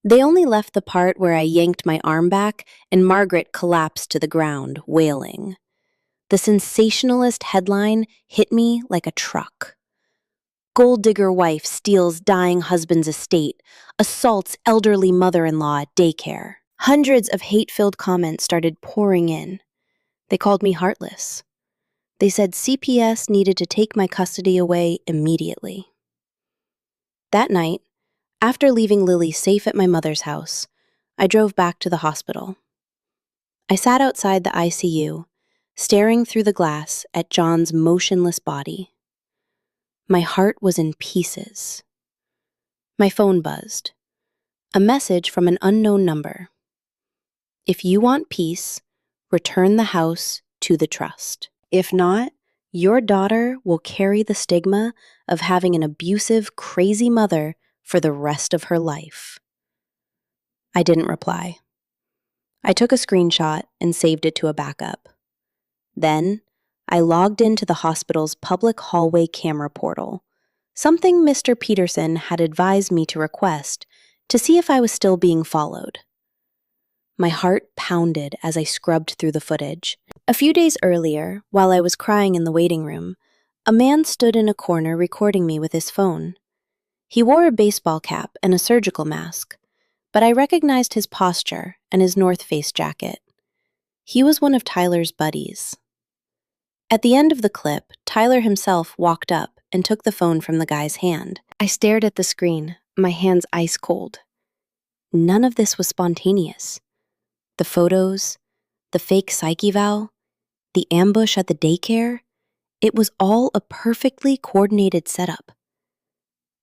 They only left the part where I yanked my arm back and Margaret collapsed to the ground, wailing. The sensationalist headline hit me like a truck. "Gold digger wife steals dying husband's estate, assaults elderly mother-in-law at daycare." Hundreds of hate-filled comments started pouring in. They called me heartless. They said CPS needed to take my custody away immediately. That night, after leaving Lily safe at my mother's house, I drove back to the hospital. I sat outside the ICU, staring through the glass at John's motionless body. My heart was in pieces. My phone buzzed. A message from an unknown number. "If you want peace, return the house to the trust. If not, your daughter will carry the stigma of having an abusive, crazy mother for the rest of her life." I didn't reply. I took a screenshot and saved it to a backup. Then, I logged into the hospital's public hallway camera portal, something Mr. Peterson had advised me to request to see if I was still being followed. My heart pounded as I scrubbed through the footage. A few days earlier, while I was crying in the waiting room, a man stood in a corner recording me with his phone. He wore a baseball cap and a surgical mask, but I recognized his posture and his North Face jacket. He was one of Tyler's buddies. At the end of the clip, Tyler himself walked up and took the phone from the guy's hand. I stared at the screen, my hands ice cold. None of this was spontaneous. The photos, the fake psych eval, the ambush at the daycare, it was all a perfectly coordinated setup.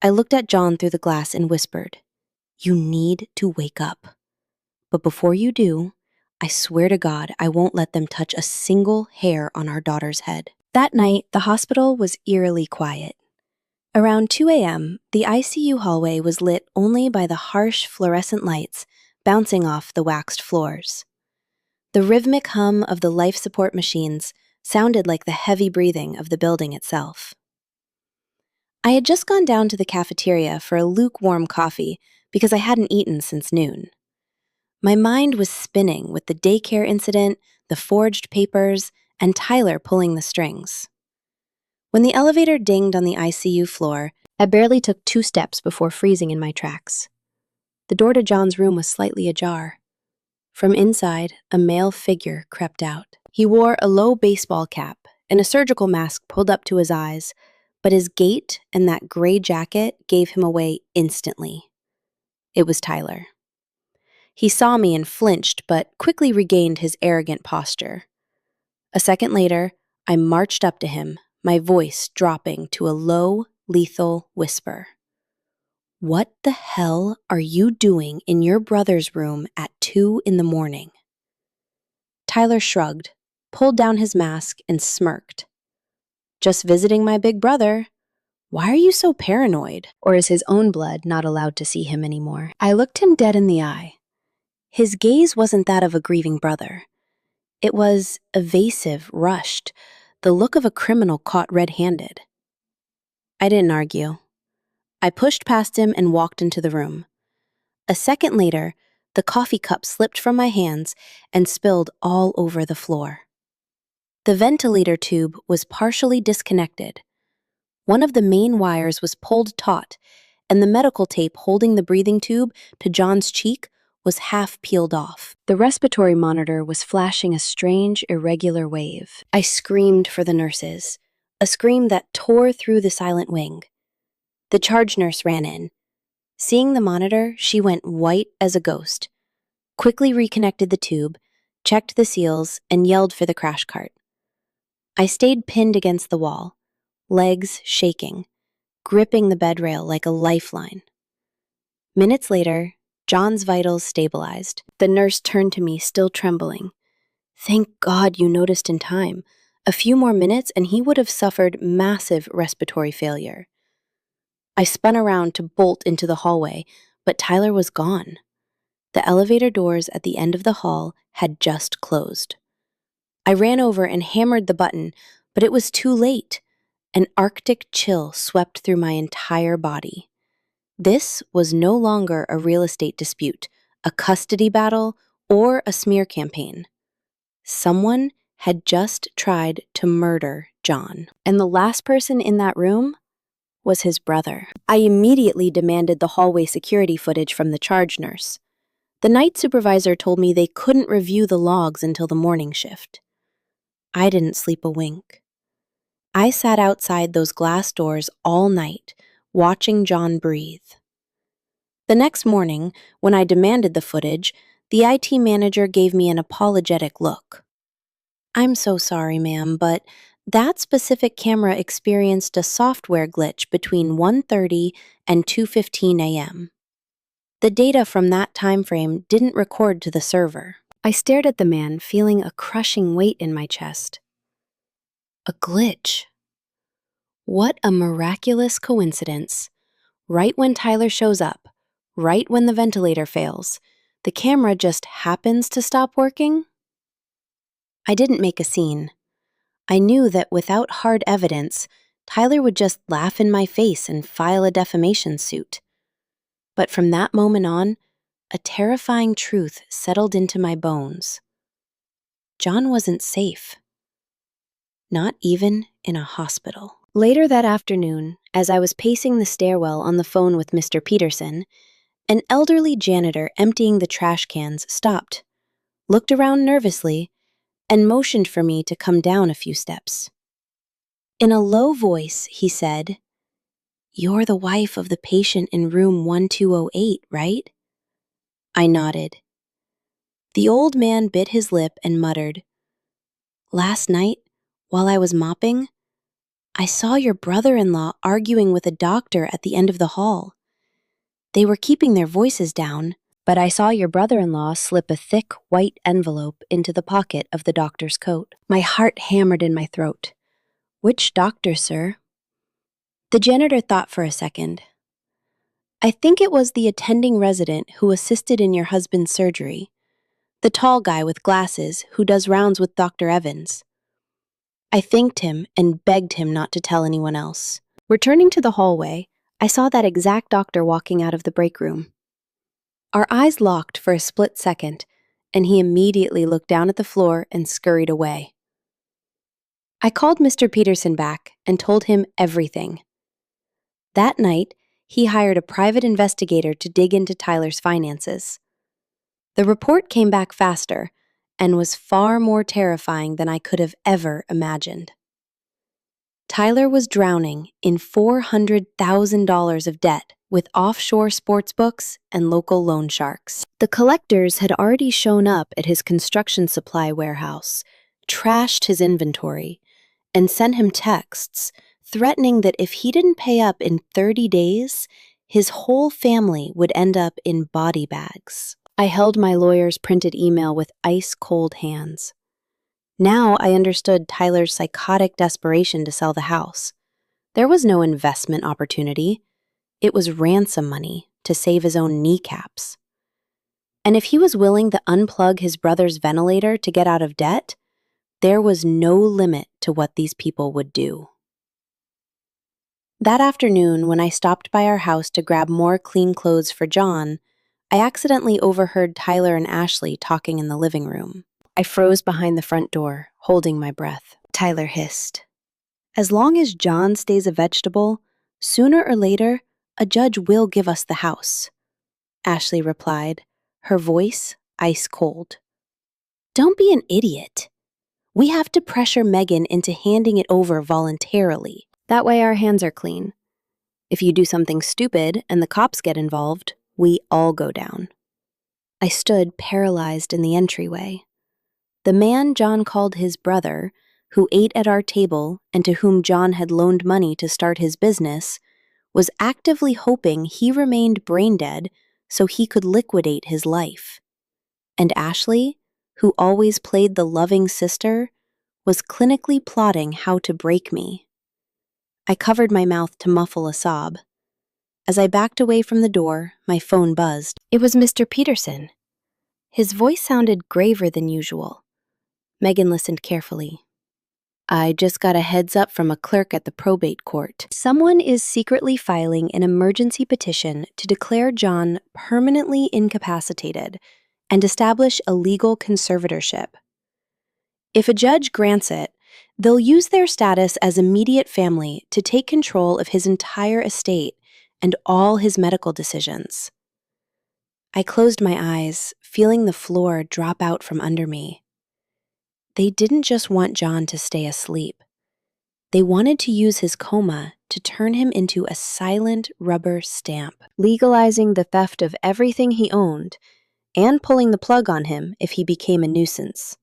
I looked at John through the glass and whispered, "You need to wake up. But before you do, I swear to God I won't let them touch a single hair on our daughter's head." That night, the hospital was eerily quiet. Around 2 a.m., the ICU hallway was lit only by the harsh fluorescent lights bouncing off the waxed floors. The rhythmic hum of the life support machines sounded like the heavy breathing of the building itself. I had just gone down to the cafeteria for a lukewarm coffee because I hadn't eaten since noon. My mind was spinning with the daycare incident, the forged papers, and Tyler pulling the strings. When the elevator dinged on the ICU floor, I barely took 2 steps before freezing in my tracks. The door to John's room was slightly ajar. From inside, a male figure crept out. He wore a low baseball cap and a surgical mask pulled up to his eyes, but his gait and that gray jacket gave him away instantly. It was Tyler. He saw me and flinched, but quickly regained his arrogant posture. A second later, I marched up to him, my voice dropping to a low, lethal whisper. "What the hell are you doing in your brother's room at 2 in the morning?" Tyler shrugged, pulled down his mask, and smirked. "Just visiting my big brother. Why are you so paranoid? Or is his own blood not allowed to see him anymore?" I looked him dead in the eye. His gaze wasn't that of a grieving brother. It was evasive, rushed, the look of a criminal caught red-handed. I didn't argue. I pushed past him and walked into the room. A second later, the coffee cup slipped from my hands and spilled all over the floor. The ventilator tube was partially disconnected. One of the main wires was pulled taut, and the medical tape holding the breathing tube to John's cheek was half peeled off. The respiratory monitor was flashing a strange, irregular wave. I screamed for the nurses, a scream that tore through the silent wing. The charge nurse ran in. Seeing the monitor, she went white as a ghost, quickly reconnected the tube, checked the seals, and yelled for the crash cart. I stayed pinned against the wall, legs shaking, gripping the bed rail like a lifeline. Minutes later, John's vitals stabilized. The nurse turned to me, still trembling. "Thank God you noticed in time. A few more minutes and he would have suffered massive respiratory failure." I spun around to bolt into the hallway, but Tyler was gone. The elevator doors at the end of the hall had just closed. I ran over and hammered the button, but it was too late. An Arctic chill swept through my entire body. This was no longer a real estate dispute, a custody battle, or a smear campaign. Someone had just tried to murder John, and the last person in that room was his brother. I immediately demanded the hallway security footage from the charge nurse. The night supervisor told me they couldn't review the logs until the morning shift. I didn't sleep a wink. I sat outside those glass doors all night, watching John breathe. The next morning, when I demanded the footage, the IT manager gave me an apologetic look. "I'm so sorry, ma'am, but that specific camera experienced a software glitch between 1:30 and 2:15 a.m. The data from that time frame didn't record to the server." I stared at the man, feeling a crushing weight in my chest. A glitch. What a miraculous coincidence. Right when Tyler shows up, right when the ventilator fails, the camera just happens to stop working? I didn't make a scene. I knew that without hard evidence, Tyler would just laugh in my face and file a defamation suit. But from that moment on, a terrifying truth settled into my bones. John wasn't safe. Not even in a hospital. Later that afternoon, as I was pacing the stairwell on the phone with Mr. Peterson, an elderly janitor emptying the trash cans stopped, looked around nervously, and motioned for me to come down a few steps. In a low voice, he said, "You're the wife of the patient in room 1208, right?" I nodded. The old man bit his lip and muttered, "Last night, while I was mopping, I saw your brother-in-law arguing with a doctor at the end of the hall. They were keeping their voices down, but I saw your brother-in-law slip a thick white envelope into the pocket of the doctor's coat." My heart hammered in my throat. "Which doctor, sir?" The janitor thought for a second. "I think it was the attending resident who assisted in your husband's surgery. The tall guy with glasses who does rounds with Dr. Evans." I thanked him and begged him not to tell anyone else. Returning to the hallway, I saw that exact doctor walking out of the break room. Our eyes locked for a split second, and he immediately looked down at the floor and scurried away. I called Mr. Peterson back and told him everything. That night, he hired a private investigator to dig into Tyler's finances. The report came back faster and was far more terrifying than I could have ever imagined. Tyler was drowning in $400,000 of debt with offshore sports books and local loan sharks. The collectors had already shown up at his construction supply warehouse, trashed his inventory, and sent him texts threatening that if he didn't pay up in 30 days, his whole family would end up in body bags. I held my lawyer's printed email with ice-cold hands. Now I understood Tyler's psychotic desperation to sell the house. There was no investment opportunity. It was ransom money to save his own kneecaps. And if he was willing to unplug his brother's ventilator to get out of debt, there was no limit to what these people would do. That afternoon, when I stopped by our house to grab more clean clothes for John, I accidentally overheard Tyler and Ashley talking in the living room. I froze behind the front door, holding my breath. Tyler hissed, "As long as John stays a vegetable, sooner or later, a judge will give us the house." Ashley replied, her voice ice cold. "Don't be an idiot. We have to pressure Megan into handing it over voluntarily. That way our hands are clean. If you do something stupid and the cops get involved, we all go down." I stood paralyzed in the entryway. The man John called his brother, who ate at our table and to whom John had loaned money to start his business, was actively hoping he remained brain dead so he could liquidate his life. And Ashley, who always played the loving sister, was clinically plotting how to break me. I covered my mouth to muffle a sob. As I backed away from the door, my phone buzzed. It was Mr. Peterson. His voice sounded graver than usual. Megan listened carefully. "I just got a heads up from a clerk at the probate court. Someone is secretly filing an emergency petition to declare John permanently incapacitated and establish a legal conservatorship. If a judge grants it, they'll use their status as immediate family to take control of his entire estate and all his medical decisions." I closed my eyes, feeling the floor drop out from under me. They didn't just want John to stay asleep. They wanted to use his coma to turn him into a silent rubber stamp, legalizing the theft of everything he owned and pulling the plug on him if he became a nuisance.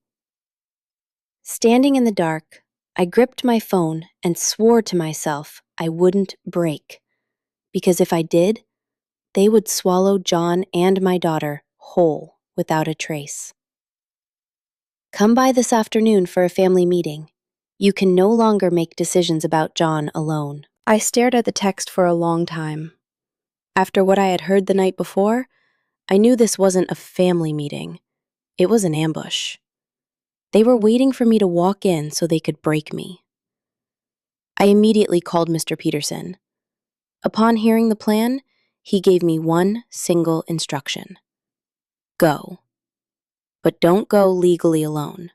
Standing in the dark, I gripped my phone and swore to myself I wouldn't break, because if I did, they would swallow John and my daughter whole without a trace. "Come by this afternoon for a family meeting. You can no longer make decisions about John alone." I stared at the text for a long time. After what I had heard the night before, I knew this wasn't a family meeting. It was an ambush. They were waiting for me to walk in so they could break me. I immediately called Mr. Peterson. Upon hearing the plan, he gave me one single instruction: go. But don't go legally alone.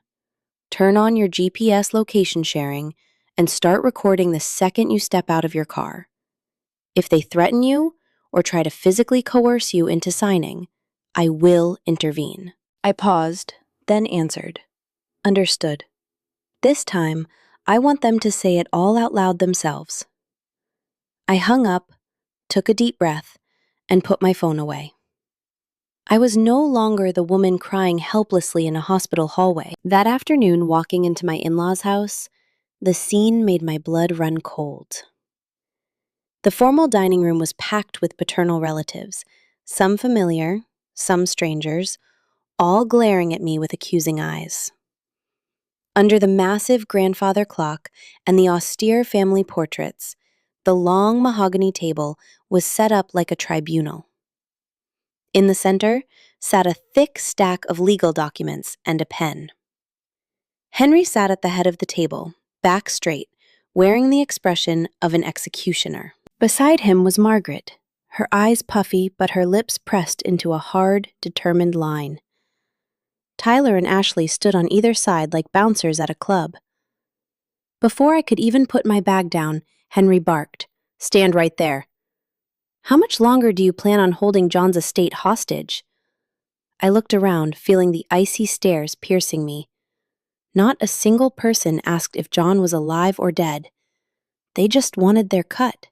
Turn on your GPS location sharing and start recording the second you step out of your car. If they threaten you or try to physically coerce you into signing, I will intervene. I paused, then answered. Understood. This time, I want them to say it all out loud themselves. I hung up, took a deep breath, and put my phone away. I was no longer the woman crying helplessly in a hospital hallway. That afternoon, walking into my in-laws' house, the scene made my blood run cold. The formal dining room was packed with paternal relatives, some familiar, some strangers, all glaring at me with accusing eyes. Under the massive grandfather clock and the austere family portraits, the long mahogany table was set up like a tribunal. In the center sat a thick stack of legal documents and a pen. Henry sat at the head of the table, back straight, wearing the expression of an executioner. Beside him was Margaret, her eyes puffy but her lips pressed into a hard, determined line. Tyler and Ashley stood on either side like bouncers at a club. Before I could even put my bag down, Henry barked, "Stand right there. How much longer do you plan on holding John's estate hostage?" I looked around, feeling the icy stares piercing me. Not a single person asked if John was alive or dead. They just wanted their cut.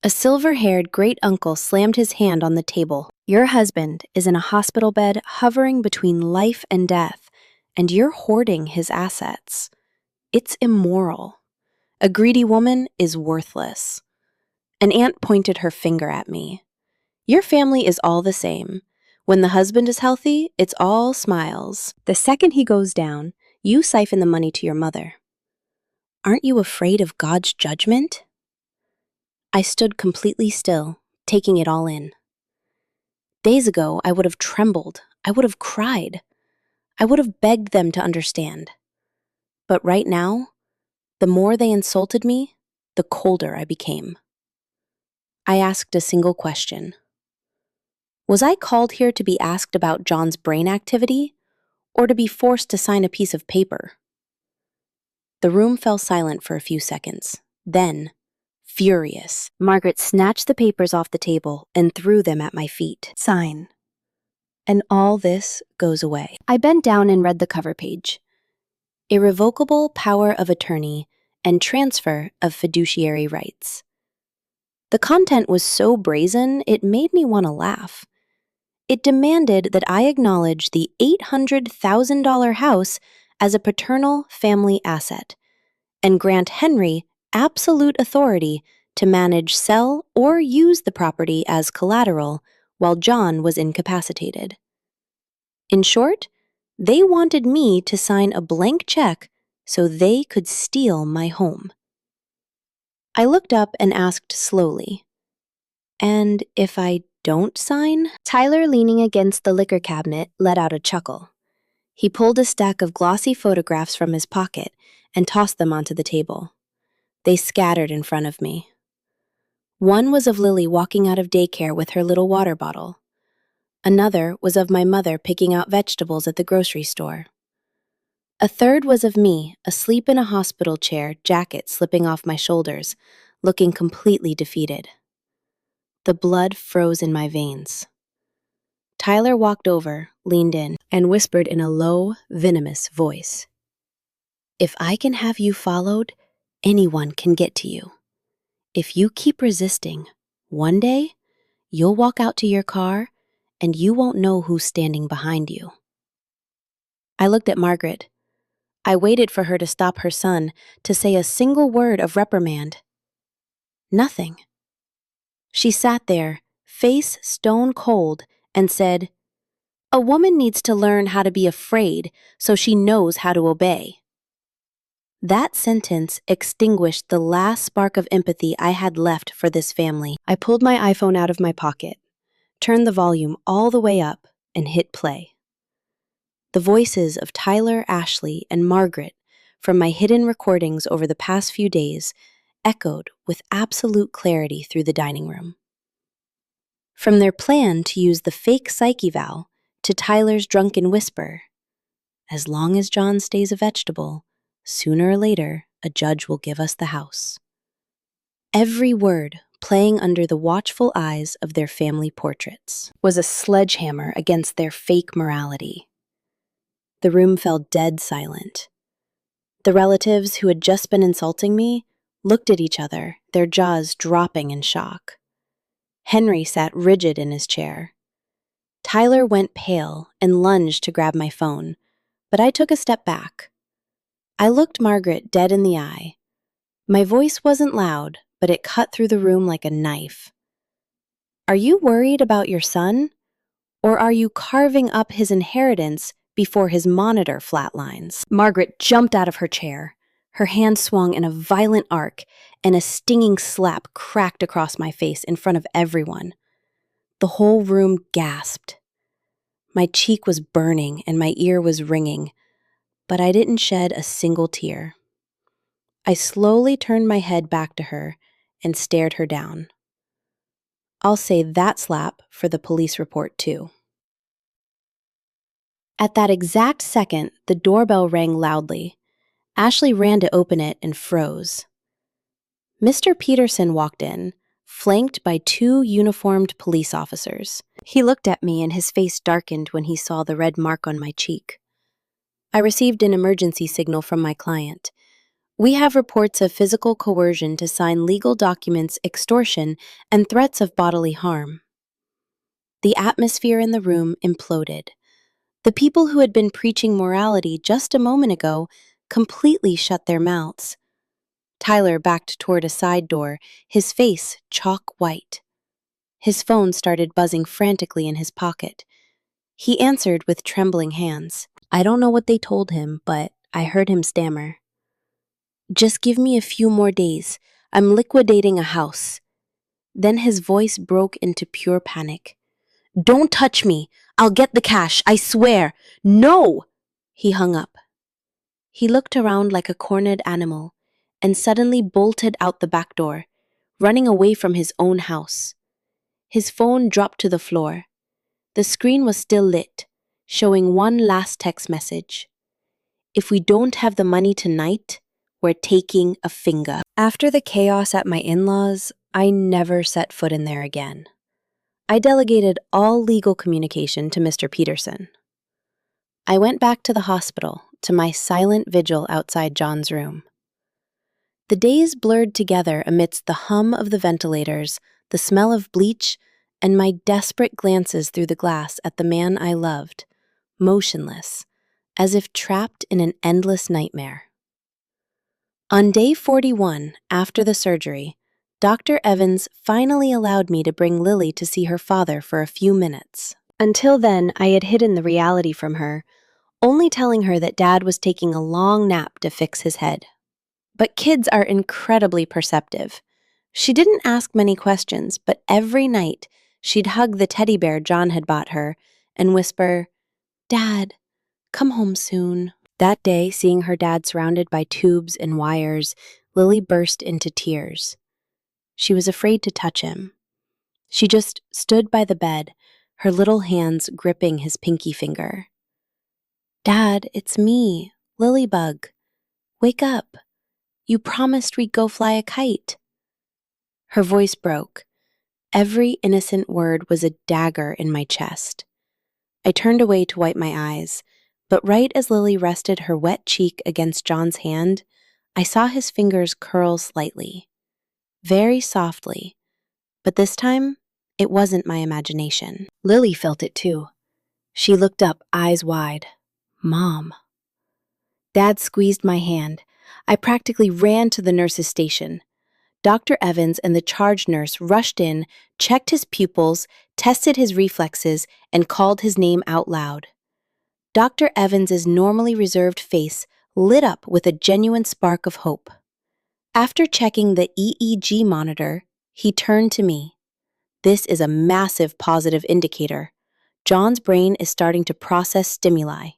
A silver-haired great-uncle slammed his hand on the table. "Your husband is in a hospital bed hovering between life and death, and you're hoarding his assets. It's immoral. A greedy woman is worthless." An aunt pointed her finger at me. "Your family is all the same. When the husband is healthy, it's all smiles. The second he goes down, you siphon the money to your mother. Aren't you afraid of God's judgment?" I stood completely still, taking it all in. Days ago, I would have trembled. I would have cried. I would have begged them to understand. But right now, the more they insulted me, the colder I became. I asked a single question. Was I called here to be asked about John's brain activity, or to be forced to sign a piece of paper? The room fell silent for a few seconds. Then, furious, Margaret snatched the papers off the table and threw them at my feet. Sign. And all this goes away. I bent down and read the cover page. Irrevocable power of attorney and transfer of fiduciary rights. The content was so brazen, it made me want to laugh. It demanded that I acknowledge the $800,000 house as a paternal family asset and grant Henry absolute authority to manage, sell, or use the property as collateral while John was incapacitated. In short, they wanted me to sign a blank check so they could steal my home. I looked up and asked slowly, "And if I don't sign?" Tyler, leaning against the liquor cabinet, let out a chuckle. He pulled a stack of glossy photographs from his pocket and tossed them onto the table. They scattered in front of me. One was of Lily walking out of daycare with her little water bottle. Another was of my mother picking out vegetables at the grocery store. A third was of me, asleep in a hospital chair, jacket slipping off my shoulders, looking completely defeated. The blood froze in my veins. Tyler walked over, leaned in, and whispered in a low, venomous voice, "If I can have you followed, anyone can get to you. If you keep resisting, one day, you'll walk out to your car and you won't know who's standing behind you." I looked at Margaret. I waited for her to stop her son, to say a single word of reprimand. Nothing. She sat there, face stone cold, and said, "A woman needs to learn how to be afraid so she knows how to obey." That sentence extinguished the last spark of empathy I had left for this family. I pulled my iPhone out of my pocket, turned the volume all the way up, and hit play. The voices of Tyler, Ashley, and Margaret from my hidden recordings over the past few days echoed with absolute clarity through the dining room. From their plan to use the fake psych eval to Tyler's drunken whisper, "As long as John stays a vegetable, sooner or later a judge will give us the house." Every word, playing under the watchful eyes of their family portraits, was a sledgehammer against their fake morality. The room fell dead silent. The relatives who had just been insulting me looked at each other, their jaws dropping in shock. Henry sat rigid in his chair. Tyler went pale and lunged to grab my phone, but I took a step back. I looked Margaret dead in the eye. My voice wasn't loud, but it cut through the room like a knife. "Are you worried about your son? Or are you carving up his inheritance before his monitor flatlines?" Margaret jumped out of her chair. Her hand swung in a violent arc, and a stinging slap cracked across my face in front of everyone. The whole room gasped. My cheek was burning and my ear was ringing, but I didn't shed a single tear. I slowly turned my head back to her and stared her down. I'll say that slap for the police report, too. At that exact second, the doorbell rang loudly. Ashley ran to open it and froze. Mr. Peterson walked in, flanked by two uniformed police officers. He looked at me and his face darkened when he saw the red mark on my cheek. I received an emergency signal from my client. "We have reports of physical coercion to sign legal documents, extortion, and threats of bodily harm." The atmosphere in the room imploded. The people who had been preaching morality just a moment ago completely shut their mouths. Tyler backed toward a side door, his face chalk white. His phone started buzzing frantically in his pocket. He answered with trembling hands. I don't know what they told him, but I heard him stammer, "Just give me a few more days. I'm liquidating a house." Then his voice broke into pure panic. Don't touch me. I'll get the cash, I swear. No! He hung up. He looked around like a cornered animal and suddenly bolted out the back door, running away from his own house. His phone dropped to the floor. The screen was still lit, showing one last text message. If we don't have the money tonight, we're taking a finger. After the chaos at my in-laws, I never set foot in there again. I delegated all legal communication to Mr. Peterson. I went back to the hospital, to my silent vigil outside John's room. The days blurred together amidst the hum of the ventilators, the smell of bleach, and my desperate glances through the glass at the man I loved, motionless, as if trapped in an endless nightmare. On day 41, after the surgery, Dr. Evans finally allowed me to bring Lily to see her father for a few minutes. Until then, I had hidden the reality from her, only telling her that Dad was taking a long nap to fix his head. But kids are incredibly perceptive. She didn't ask many questions, but every night she'd hug the teddy bear John had bought her and whisper, "Dad, come home soon." That day, seeing her dad surrounded by tubes and wires, Lily burst into tears. She was afraid to touch him. She just stood by the bed, her little hands gripping his pinky finger. "Dad, it's me, Lilybug. Wake up. You promised we'd go fly a kite." Her voice broke. Every innocent word was a dagger in my chest. I turned away to wipe my eyes, but right as Lily rested her wet cheek against John's hand, I saw his fingers curl slightly, very softly, but this time it wasn't my imagination. Lily felt it too. She looked up, eyes wide. "Mom." Dad squeezed my hand. I practically ran to the nurse's station. Dr. Evans and the charge nurse rushed in, checked his pupils, tested his reflexes, and called his name out loud. Dr. Evans's normally reserved face lit up with a genuine spark of hope. After checking the EEG monitor, he turned to me. "This is a massive positive indicator. John's brain is starting to process stimuli.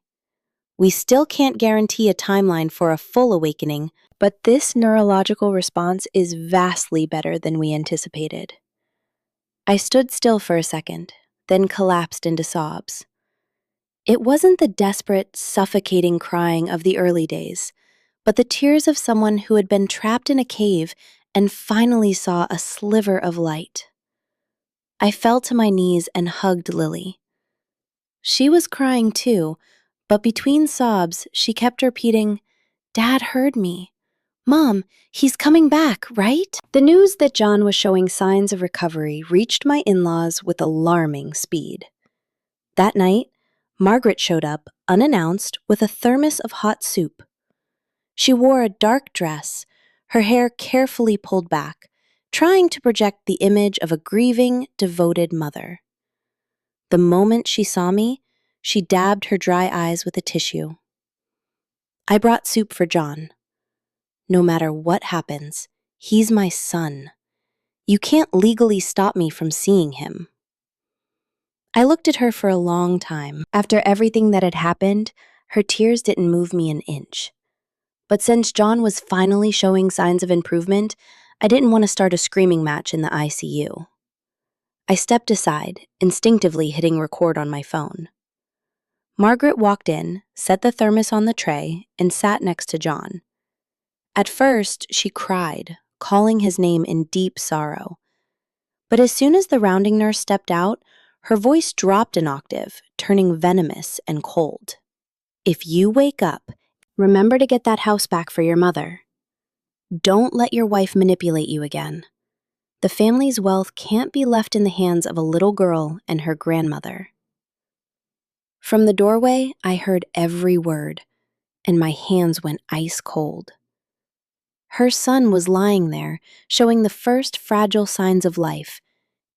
We still can't guarantee a timeline for a full awakening, but this neurological response is vastly better than we anticipated." I stood still for a second, then collapsed into sobs. It wasn't the desperate, suffocating crying of the early days, but the tears of someone who had been trapped in a cave and finally saw a sliver of light. I fell to my knees and hugged Lily. She was crying too, but between sobs, she kept repeating, "Dad heard me. Mom, he's coming back, right?" The news that John was showing signs of recovery reached my in-laws with alarming speed. That night, Margaret showed up, unannounced, with a thermos of hot soup. She wore a dark dress, her hair carefully pulled back, trying to project the image of a grieving, devoted mother. The moment she saw me, she dabbed her dry eyes with a tissue. I brought soup for John. No matter what happens, he's my son. You can't legally stop me from seeing him. I looked at her for a long time. After everything that had happened, her tears didn't move me an inch. But since John was finally showing signs of improvement, I didn't want to start a screaming match in the ICU. I stepped aside, instinctively hitting record on my phone. Margaret walked in, set the thermos on the tray, and sat next to John. At first, she cried, calling his name in deep sorrow. But as soon as the rounding nurse stepped out, her voice dropped an octave, turning venomous and cold. "If you wake up, remember to get that house back for your mother. Don't let your wife manipulate you again. The family's wealth can't be left in the hands of a little girl and her grandmother." From the doorway, I heard every word, and my hands went ice cold. Her son was lying there, showing the first fragile signs of life,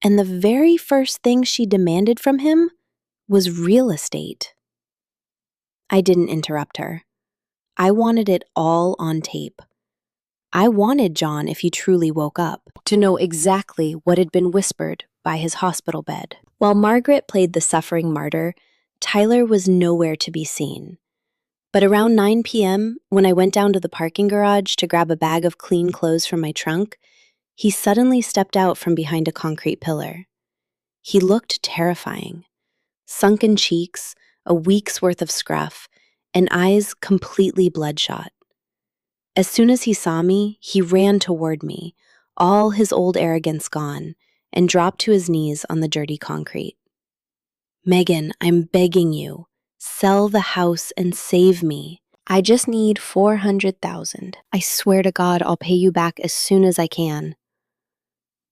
and the very first thing she demanded from him was real estate. I didn't interrupt her. I wanted it all on tape. I wanted John, if he truly woke up, to know exactly what had been whispered by his hospital bed. While Margaret played the suffering martyr, Tyler was nowhere to be seen. But around 9 p.m., when I went down to the parking garage to grab a bag of clean clothes from my trunk, he suddenly stepped out from behind a concrete pillar. He looked terrifying. Sunken cheeks, a week's worth of scruff, and eyes completely bloodshot. As soon as he saw me, he ran toward me, all his old arrogance gone, and dropped to his knees on the dirty concrete. "Megan, I'm begging you, sell the house and save me. I just need $400,000. I swear to God, I'll pay you back as soon as I can."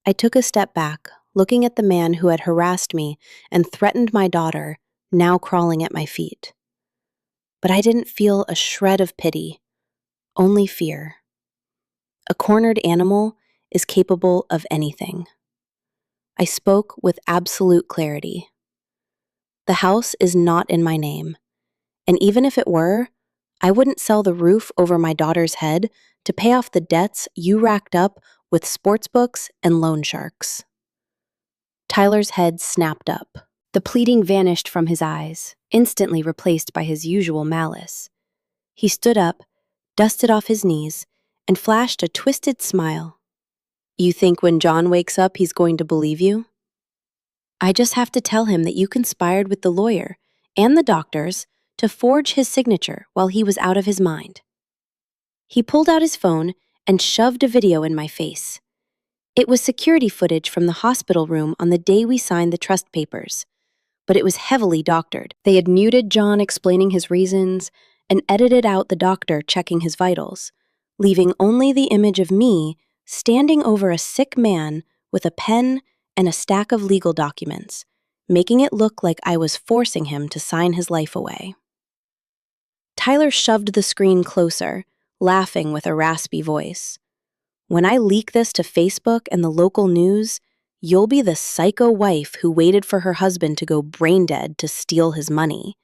I took a step back, looking at the man who had harassed me and threatened my daughter, now crawling at my feet. But I didn't feel a shred of pity, only fear. A cornered animal is capable of anything. I spoke with absolute clarity. "The house is not in my name, and even if it were, I wouldn't sell the roof over my daughter's head to pay off the debts you racked up with sportsbooks and loan sharks." Tyler's head snapped up. The pleading vanished from his eyes, instantly replaced by his usual malice. He stood up, dusted off his knees, and flashed a twisted smile. "You think when John wakes up he's going to believe you? I just have to tell him that you conspired with the lawyer and the doctors to forge his signature while he was out of his mind." He pulled out his phone and shoved a video in my face. It was security footage from the hospital room on the day we signed the trust papers, but it was heavily doctored. They had muted John explaining his reasons and edited out the doctor checking his vitals, leaving only the image of me standing over a sick man with a pen and a stack of legal documents, making it look like I was forcing him to sign his life away. Tyler shoved the screen closer, laughing with a raspy voice. "When I leak this to Facebook and the local news, you'll be the psycho wife who waited for her husband to go brain dead to steal his money.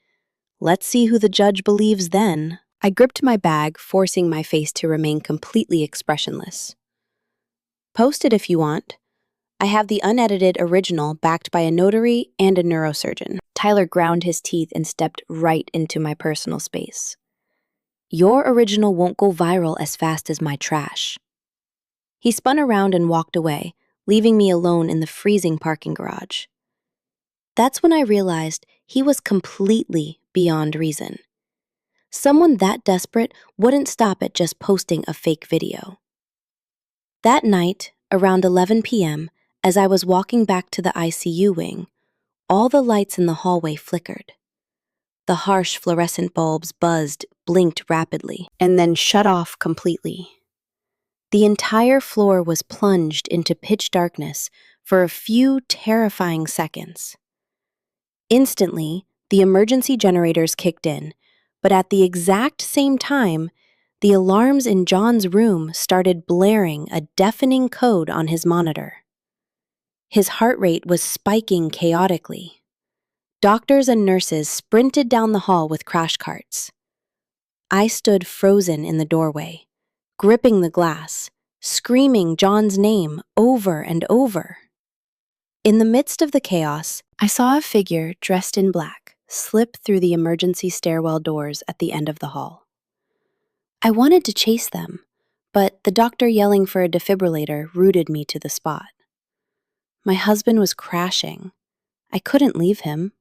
Let's see who the judge believes then." I gripped my bag, forcing my face to remain completely expressionless. "Post it if you want. I have the unedited original backed by a notary and a neurosurgeon." Tyler ground his teeth and stepped right into my personal space. "Your original won't go viral as fast as my trash." He spun around and walked away, leaving me alone in the freezing parking garage. That's when I realized he was completely beyond reason. Someone that desperate wouldn't stop at just posting a fake video. That night, around 11 p.m., as I was walking back to the ICU wing, all the lights in the hallway flickered. The harsh fluorescent bulbs buzzed, blinked rapidly, and then shut off completely. The entire floor was plunged into pitch darkness for a few terrifying seconds. Instantly, the emergency generators kicked in, but at the exact same time, the alarms in John's room started blaring a deafening code on his monitor. His heart rate was spiking chaotically. Doctors and nurses sprinted down the hall with crash carts. I stood frozen in the doorway, gripping the glass, screaming John's name over and over. In the midst of the chaos, I saw a figure dressed in black slip through the emergency stairwell doors at the end of the hall. I wanted to chase them, but the doctor yelling for a defibrillator rooted me to the spot. My husband was crashing. I couldn't leave him.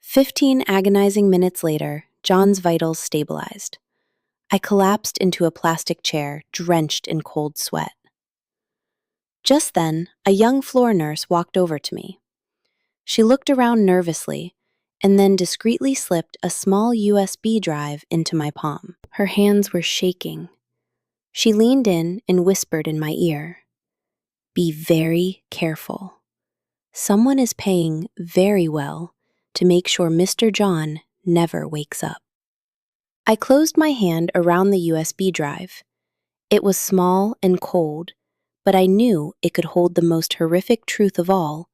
15 agonizing minutes later, John's vitals stabilized. I collapsed into a plastic chair, drenched in cold sweat. Just then, a young floor nurse walked over to me. She looked around nervously and then discreetly slipped a small USB drive into my palm. Her hands were shaking. She leaned in and whispered in my ear, "Be very careful. Someone is paying very well to make sure Mr. John never wakes up." I closed my hand around the USB drive. It was small and cold, but I knew it could hold the most horrific truth of all,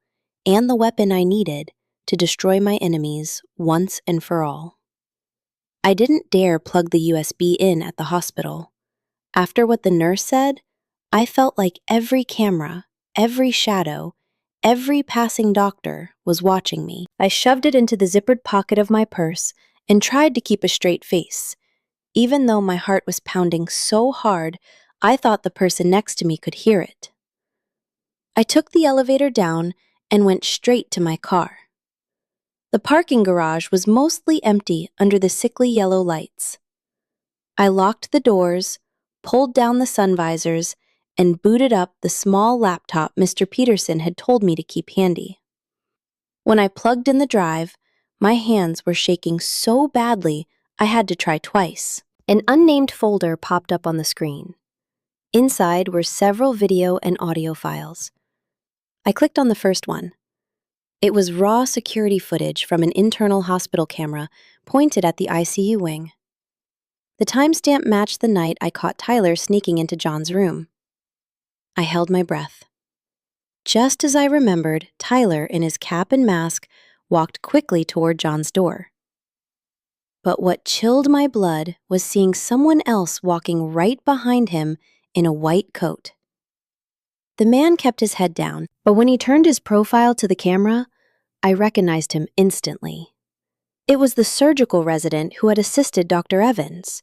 and the weapon I needed to destroy my enemies once and for all. I didn't dare plug the USB in at the hospital. After what the nurse said, I felt like every camera, every shadow, Every passing doctor was watching me. I shoved it into the zippered pocket of my purse and tried to keep a straight face. Even though my heart was pounding so hard, I thought the person next to me could hear it. I took the elevator down and went straight to my car. The parking garage was mostly empty under the sickly yellow lights. I locked the doors, pulled down the sun visors, and booted up the small laptop Mr. Peterson had told me to keep handy. When I plugged in the drive, my hands were shaking so badly I had to try twice. An unnamed folder popped up on the screen. Inside were several video and audio files. I clicked on the first one. It was raw security footage from an internal hospital camera pointed at the ICU wing. The timestamp matched the night I caught Tyler sneaking into John's room. I held my breath. Just as I remembered, Tyler, in his cap and mask, walked quickly toward John's door. But what chilled my blood was seeing someone else walking right behind him in a white coat. The man kept his head down, but when he turned his profile to the camera, I recognized him instantly. It was the surgical resident who had assisted Dr. Evans.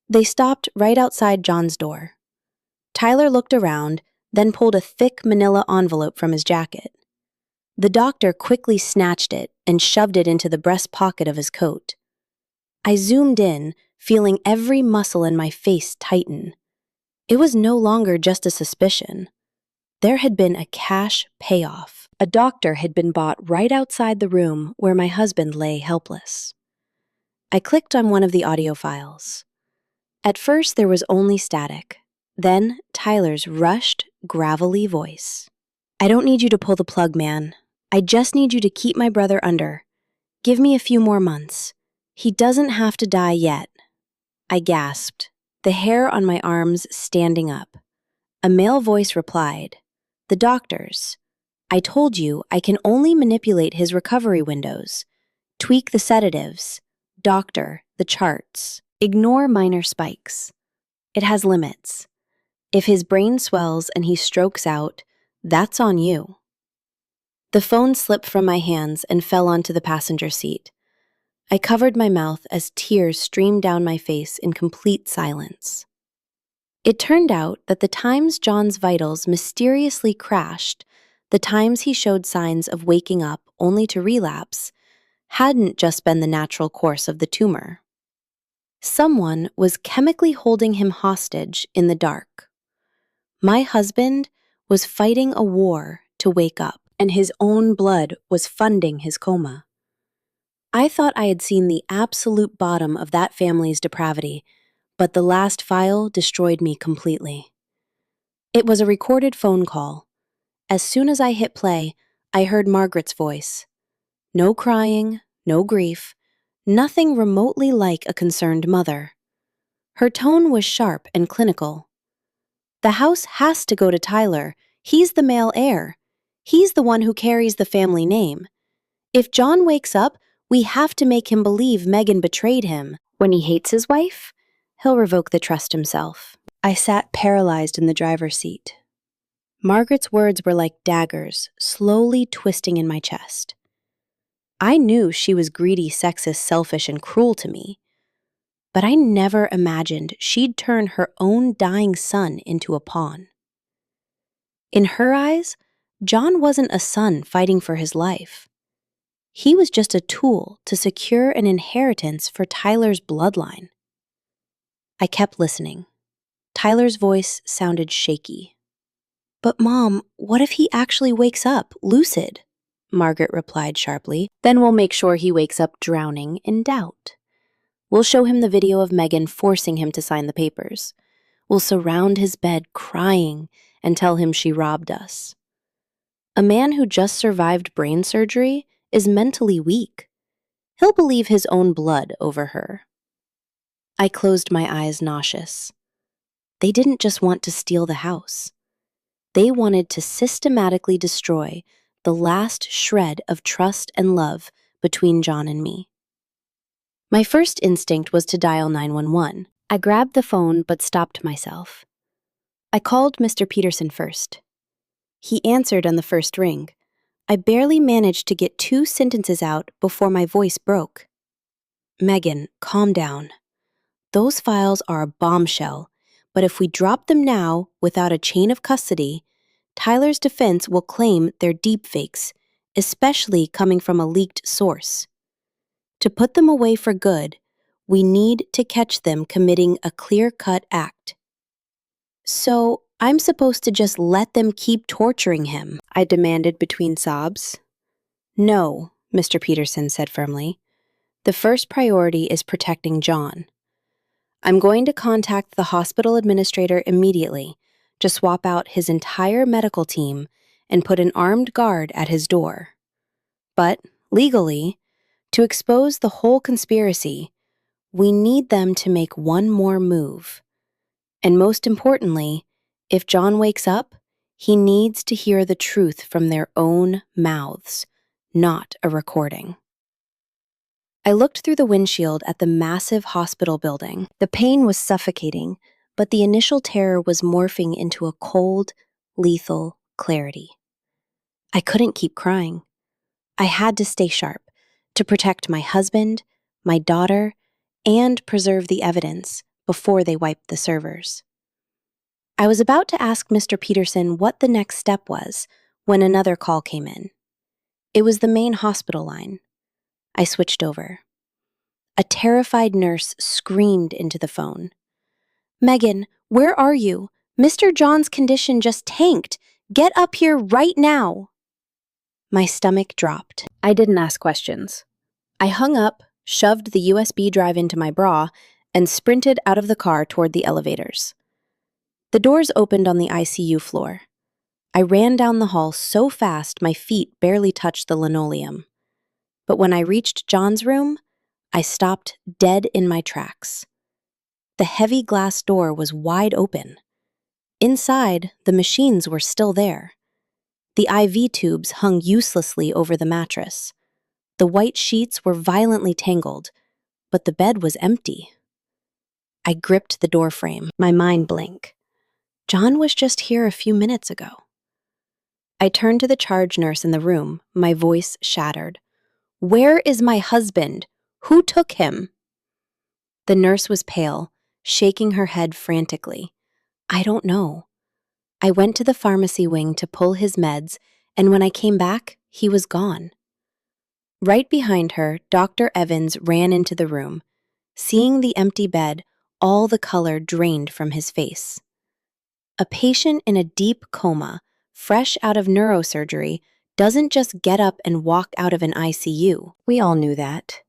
They stopped right outside John's door. Tyler looked around, then pulled a thick manila envelope from his jacket. The doctor quickly snatched it and shoved it into the breast pocket of his coat. I zoomed in, feeling every muscle in my face tighten. It was no longer just a suspicion. There had been a cash payoff. A doctor had been bought right outside the room where my husband lay helpless. I clicked on one of the audio files. At first, there was only static. Then, Tyler's rushed, gravelly voice. "I don't need you to pull the plug, man. I just need you to keep my brother under. Give me a few more months. He doesn't have to die yet." I gasped, the hair on my arms standing up. A male voice replied, "The doctors. I told you I can only manipulate his recovery windows. Tweak the sedatives. Doctor, the charts. Ignore minor spikes. It has limits. If his brain swells and he strokes out, that's on you." The phone slipped from my hands and fell onto the passenger seat. I covered my mouth as tears streamed down my face in complete silence. It turned out that the times John's vitals mysteriously crashed, the times he showed signs of waking up only to relapse, hadn't just been the natural course of the tumor. Someone was chemically holding him hostage in the dark. My husband was fighting a war to wake up, and his own blood was funding his coma. I thought I had seen the absolute bottom of that family's depravity, but the last file destroyed me completely. It was a recorded phone call. As soon as I hit play, I heard Margaret's voice. No crying, no grief, nothing remotely like a concerned mother. Her tone was sharp and clinical. "The house has to go to Tyler. He's the male heir. He's the one who carries the family name. If John wakes up, we have to make him believe Megan betrayed him. When he hates his wife, he'll revoke the trust himself." I sat paralyzed in the driver's seat. Margaret's words were like daggers, slowly twisting in my chest. I knew she was greedy, sexist, selfish, and cruel to me, but I never imagined she'd turn her own dying son into a pawn. In her eyes, John wasn't a son fighting for his life. He was just a tool to secure an inheritance for Tyler's bloodline. I kept listening. Tyler's voice sounded shaky. "But Mom, what if he actually wakes up, lucid?" Margaret replied sharply. "Then we'll make sure he wakes up drowning in doubt. We'll show him the video of Megan forcing him to sign the papers. We'll surround his bed crying and tell him she robbed us. A man who just survived brain surgery is mentally weak. He'll believe his own blood over her." I closed my eyes, nauseous. They didn't just want to steal the house. They wanted to systematically destroy the last shred of trust and love between John and me. My first instinct was to dial 911. I grabbed the phone but stopped myself. I called Mr. Peterson first. He answered on the first ring, I barely managed to get 2 sentences out before my voice broke. Megan, calm down. Those files are a bombshell, but if we drop them now without a chain of custody, Tyler's defense will claim they're deepfakes, especially coming from a leaked source. To put them away for good, we need to catch them committing a clear-cut act. So, I'm supposed to just let them keep torturing him? I demanded between sobs. No, Mr. Peterson said firmly. The first priority is protecting John. I'm going to contact the hospital administrator immediately to swap out his entire medical team and put an armed guard at his door. But, legally, to expose the whole conspiracy, we need them to make one more move. And most importantly, if John wakes up, he needs to hear the truth from their own mouths, not a recording. I looked through the windshield at the massive hospital building. The pain was suffocating, but the initial terror was morphing into a cold, lethal clarity. I couldn't keep crying. I had to stay sharp to protect my husband, my daughter, and preserve the evidence before they wiped the servers. I was about to ask Mr. Peterson what the next step was when another call came in. It was the main hospital line. I switched over. A terrified nurse screamed into the phone. Megan, where are you? Mr. John's condition just tanked. Get up here right now. My stomach dropped. I didn't ask questions. I hung up, shoved the USB drive into my bra, and sprinted out of the car toward the elevators. The doors opened on the ICU floor. I ran down the hall so fast my feet barely touched the linoleum. But when I reached John's room, I stopped dead in my tracks. The heavy glass door was wide open. Inside, the machines were still there. The IV tubes hung uselessly over the mattress. The white sheets were violently tangled, but the bed was empty. I gripped the doorframe, my mind blank. John was just here a few minutes ago. I turned to the charge nurse in the room, my voice shattered. Where is my husband? Who took him? The nurse was pale, shaking her head frantically. I don't know. I went to the pharmacy wing to pull his meds, and when I came back, he was gone. Right behind her, Dr. Evans ran into the room. Seeing the empty bed, all the color drained from his face. A patient in a deep coma, fresh out of neurosurgery, doesn't just get up and walk out of an ICU. We all knew that.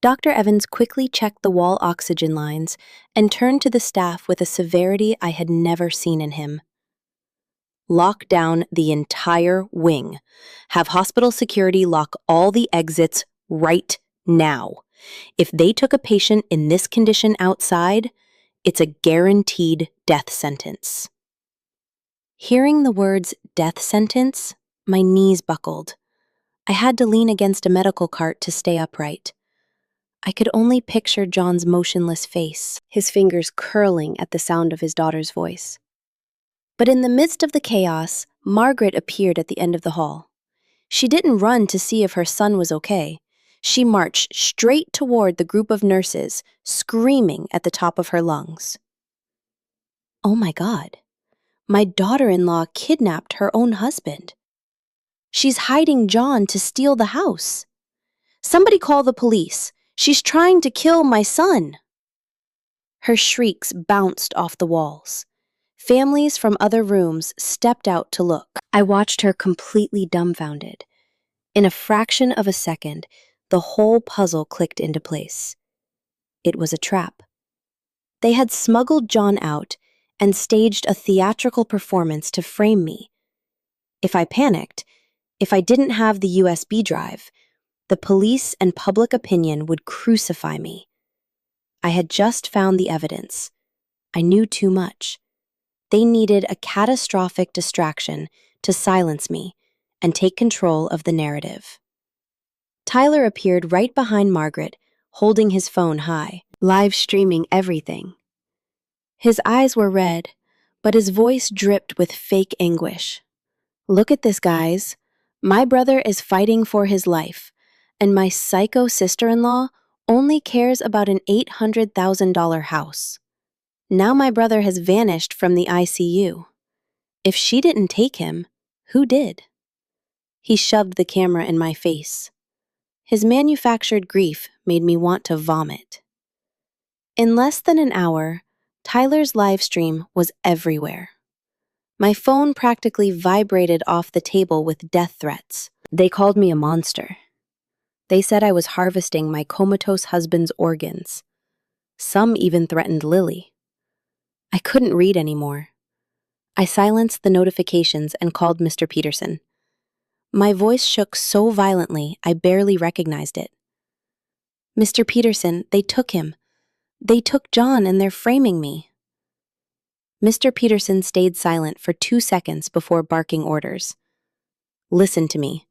Dr. Evans quickly checked the wall oxygen lines and turned to the staff with a severity I had never seen in him. Lock down the entire wing. Have hospital security lock all the exits right now. If they took a patient in this condition outside, it's a guaranteed death sentence. Hearing the words death sentence, my knees buckled. I had to lean against a medical cart to stay upright. I could only picture John's motionless face, his fingers curling at the sound of his daughter's voice. But in the midst of the chaos, Margaret appeared at the end of the hall. She didn't run to see if her son was okay. She marched straight toward the group of nurses, screaming at the top of her lungs. Oh my God, my daughter-in-law kidnapped her own husband. She's hiding John to steal the house. Somebody call the police. She's trying to kill my son. Her shrieks bounced off the walls. Families from other rooms stepped out to look. I watched her completely dumbfounded. In a fraction of a second, the whole puzzle clicked into place. It was a trap. They had smuggled John out and staged a theatrical performance to frame me. If I panicked, if I didn't have the USB drive, the police and public opinion would crucify me. I had just found the evidence. I knew too much. They needed a catastrophic distraction to silence me and take control of the narrative. Tyler appeared right behind Margaret, holding his phone high, live streaming everything. His eyes were red, but his voice dripped with fake anguish. Look at this, guys. My brother is fighting for his life, and my psycho sister-in-law only cares about an $800,000 house. Now my brother has vanished from the ICU. If she didn't take him, who did? He shoved the camera in my face. His manufactured grief made me want to vomit. In less than an hour, Tyler's live stream was everywhere. My phone practically vibrated off the table with death threats. They called me a monster. They said I was harvesting my comatose husband's organs. Some even threatened Lily. I couldn't read anymore. I silenced the notifications and called Mr. Peterson. My voice shook so violently I barely recognized it. Mr. Peterson, they took him. They took John and they're framing me. Mr. Peterson stayed silent for 2 seconds before barking orders. Listen to me.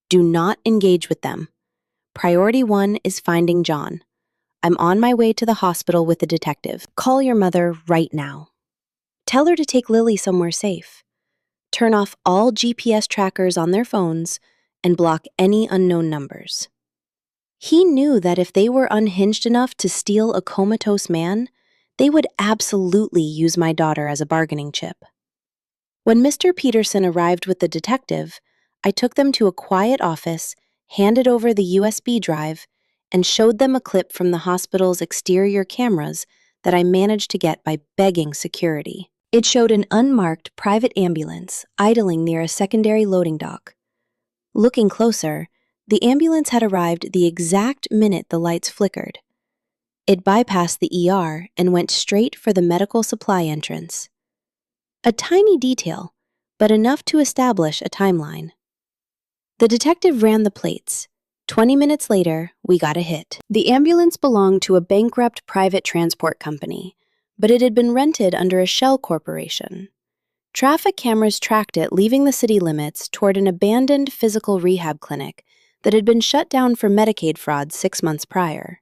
Do not engage with them. Priority 1 is finding John. I'm on my way to the hospital with the detective. Call your mother right now. Tell her to take Lily somewhere safe. Turn off all GPS trackers on their phones and block any unknown numbers. He knew that if they were unhinged enough to steal a comatose man, they would absolutely use my daughter as a bargaining chip. When Mr. Peterson arrived with the detective, I took them to a quiet office, handed over the USB drive, and showed them a clip from the hospital's exterior cameras that I managed to get by begging security. It showed an unmarked private ambulance idling near a secondary loading dock. Looking closer, the ambulance had arrived the exact minute the lights flickered. It bypassed the ER and went straight for the medical supply entrance. A tiny detail, but enough to establish a timeline. The detective ran the plates. 20 minutes later, we got a hit. The ambulance belonged to a bankrupt private transport company, but it had been rented under a shell corporation. Traffic cameras tracked it leaving the city limits toward an abandoned physical rehab clinic that had been shut down for Medicaid fraud 6 months prior.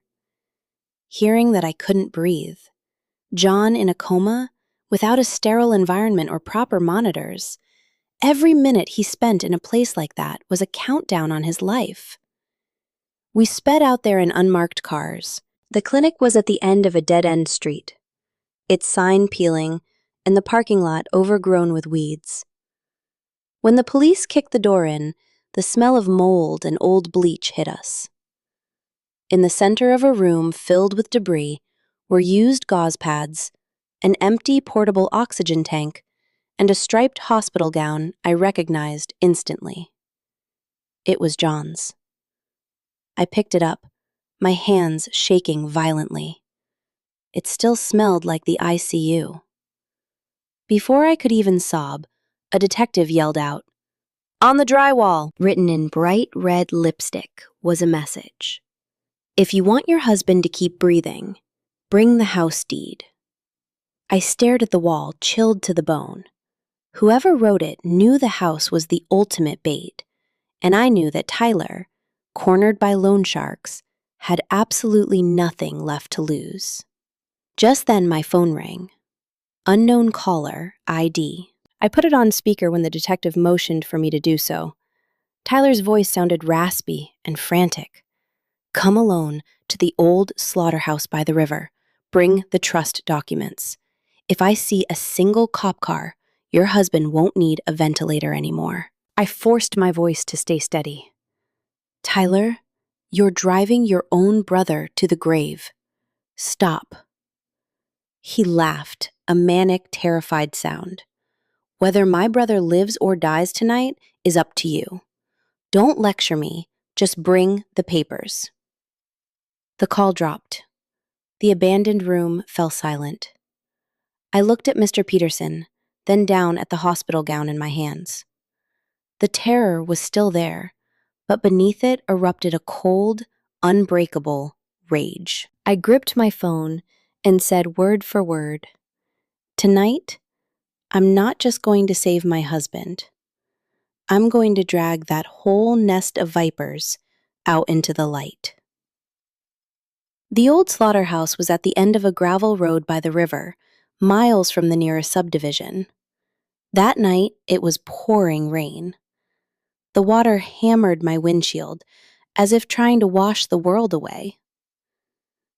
Hearing that I couldn't breathe, John in a coma, without a sterile environment or proper monitors, every minute he spent in a place like that was a countdown on his life. We sped out there in unmarked cars. The clinic was at the end of a dead-end street, its sign peeling and the parking lot overgrown with weeds. When the police kicked the door in, the smell of mold and old bleach hit us. In the center of a room filled with debris were used gauze pads, an empty portable oxygen tank, and a striped hospital gown I recognized instantly. It was John's. I picked it up, my hands shaking violently. It still smelled like the ICU. Before I could even sob, a detective yelled out, "On the drywall!" Written in bright red lipstick was a message. If you want your husband to keep breathing, bring the house deed. I stared at the wall, chilled to the bone. Whoever wrote it knew the house was the ultimate bait, and I knew that Tyler, cornered by loan sharks, had absolutely nothing left to lose. Just then my phone rang. Unknown caller, ID. I put it on speaker when the detective motioned for me to do so. Tyler's voice sounded raspy and frantic. Come alone to the old slaughterhouse by the river. Bring the trust documents. If I see a single cop car, your husband won't need a ventilator anymore. I forced my voice to stay steady. Tyler, you're driving your own brother to the grave. Stop. He laughed, a manic, terrified sound. Whether my brother lives or dies tonight is up to you. Don't lecture me, just bring the papers. The call dropped. The abandoned room fell silent. I looked at Mr. Peterson, then down at the hospital gown in my hands. The terror was still there, but beneath it erupted a cold, unbreakable rage. I gripped my phone and said word for word, "Tonight, I'm not just going to save my husband. I'm going to drag that whole nest of vipers out into the light." The old slaughterhouse was at the end of a gravel road by the river, miles from the nearest subdivision. That night, it was pouring rain. The water hammered my windshield, as if trying to wash the world away.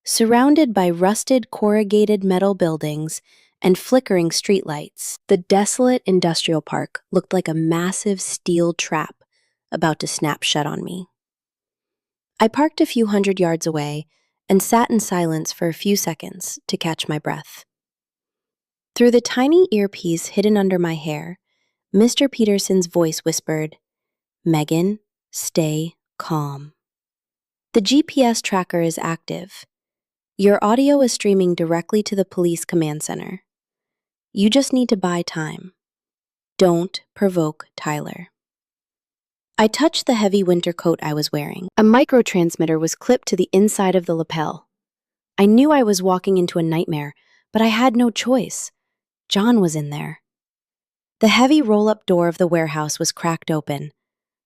Surrounded by rusted corrugated metal buildings and flickering streetlights, the desolate industrial park looked like a massive steel trap about to snap shut on me. I parked a few hundred yards away and sat in silence for a few seconds to catch my breath. Through the tiny earpiece hidden under my hair, Mr. Peterson's voice whispered, "Megan, stay calm. The GPS tracker is active. Your audio is streaming directly to the police command center. You just need to buy time. Don't provoke Tyler." I touched the heavy winter coat I was wearing. A microtransmitter was clipped to the inside of the lapel. I knew I was walking into a nightmare, but I had no choice. John was in there. The heavy roll-up door of the warehouse was cracked open.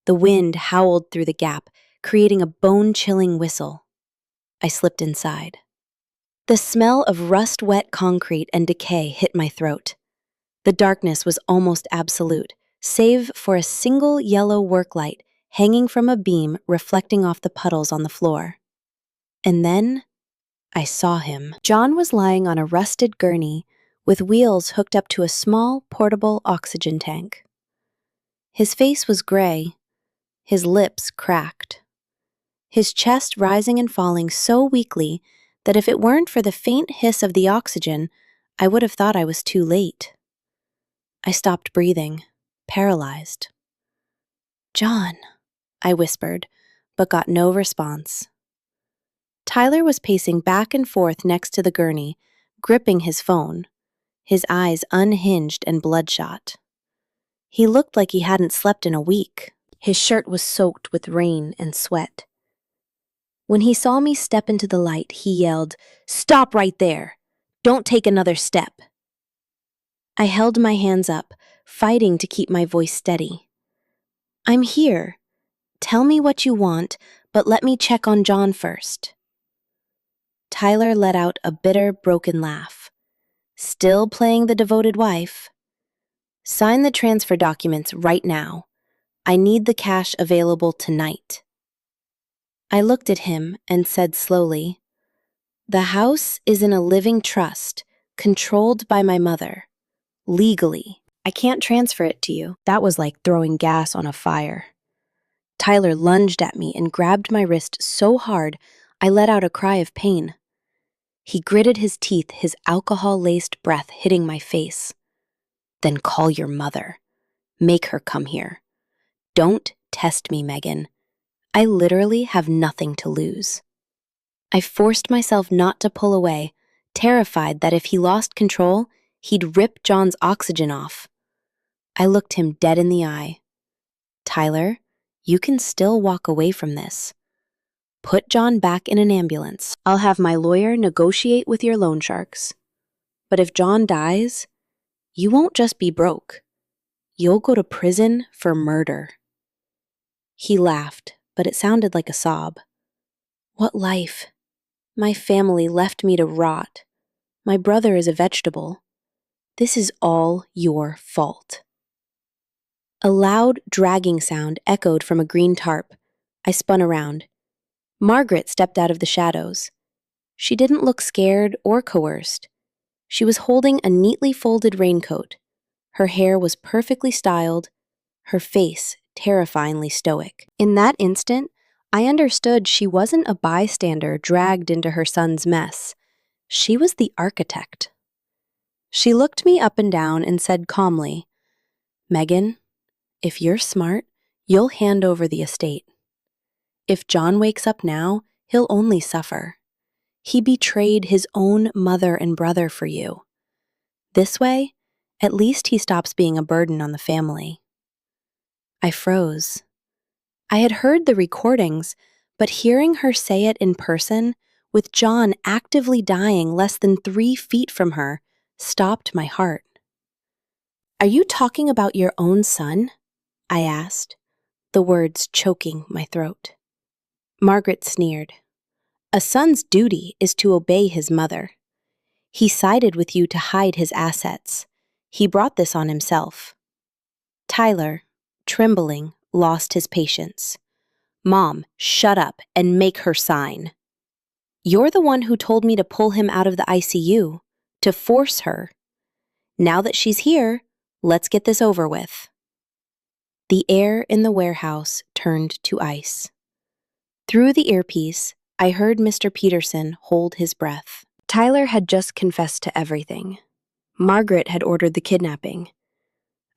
The wind howled through the gap, creating a bone-chilling whistle. I slipped inside. The smell of rust-wet concrete and decay hit my throat. The darkness was almost absolute, save for a single yellow work light hanging from a beam reflecting off the puddles on the floor. And then I saw him. John was lying on a rusted gurney with wheels hooked up to a small, portable oxygen tank. His face was gray, his lips cracked, his chest rising and falling so weakly that if it weren't for the faint hiss of the oxygen, I would have thought I was too late. I stopped breathing, paralyzed. "John," I whispered, but got no response. Tyler was pacing back and forth next to the gurney, gripping his phone, his eyes unhinged and bloodshot. He looked like he hadn't slept in a week. His shirt was soaked with rain and sweat. When he saw me step into the light, he yelled, "Stop right there! Don't take another step!" I held my hands up, fighting to keep my voice steady. "I'm here. Tell me what you want, but let me check on John first." Tyler let out a bitter, broken laugh. "Still playing the devoted wife? Sign the transfer documents right now. I need the cash available tonight." I looked at him and said slowly, "The house is in a living trust, controlled by my mother. Legally. I can't transfer it to you." That was like throwing gas on a fire. Tyler lunged at me and grabbed my wrist so hard, I let out a cry of pain. He gritted his teeth, his alcohol-laced breath hitting my face. "Then call your mother. Make her come here. Don't test me, Megan. I literally have nothing to lose." I forced myself not to pull away, terrified that if he lost control, he'd rip John's oxygen off. I looked him dead in the eye. "Tyler, you can still walk away from this. Put John back in an ambulance. I'll have my lawyer negotiate with your loan sharks. But if John dies, you won't just be broke. You'll go to prison for murder." He laughed, but it sounded like a sob. "What life? My family left me to rot. My brother is a vegetable. This is all your fault." A loud, dragging sound echoed from a green tarp. I spun around. Margaret stepped out of the shadows. She didn't look scared or coerced. She was holding a neatly folded raincoat. Her hair was perfectly styled, her face terrifyingly stoic. In that instant, I understood she wasn't a bystander dragged into her son's mess. She was the architect. She looked me up and down and said calmly, "Megan, if you're smart, you'll hand over the estate. If John wakes up now, he'll only suffer. He betrayed his own mother and brother for you. This way, at least he stops being a burden on the family." I froze. I had heard the recordings, but hearing her say it in person, with John actively dying less than 3 feet from her, stopped my heart. "Are you talking about your own son?" I asked, the words choking my throat. Margaret sneered. "A son's duty is to obey his mother. He sided with you to hide his assets. He brought this on himself." Tyler, trembling, lost his patience. "Mom, shut up and make her sign. You're the one who told me to pull him out of the ICU, to force her. Now that she's here, let's get this over with." The air in the warehouse turned to ice. Through the earpiece, I heard Mr. Peterson hold his breath. Tyler had just confessed to everything. Margaret had ordered the kidnapping.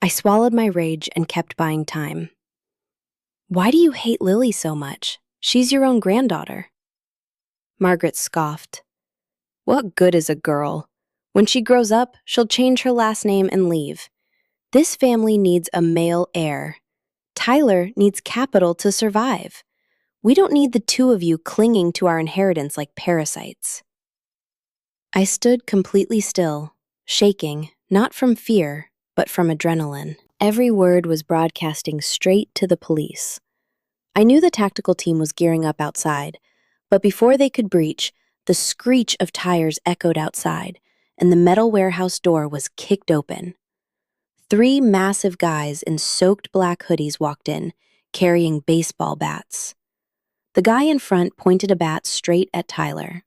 I swallowed my rage and kept buying time. "Why do you hate Lily so much? She's your own granddaughter." Margaret scoffed. "What good is a girl? When she grows up, she'll change her last name and leave. This family needs a male heir. Tyler needs capital to survive. We don't need the two of you clinging to our inheritance like parasites." I stood completely still, shaking, not from fear, but from adrenaline. Every word was broadcasting straight to the police. I knew the tactical team was gearing up outside, but before they could breach, the screech of tires echoed outside, and the metal warehouse door was kicked open. 3 massive guys in soaked black hoodies walked in, carrying baseball bats. The guy in front pointed a bat straight at Tyler.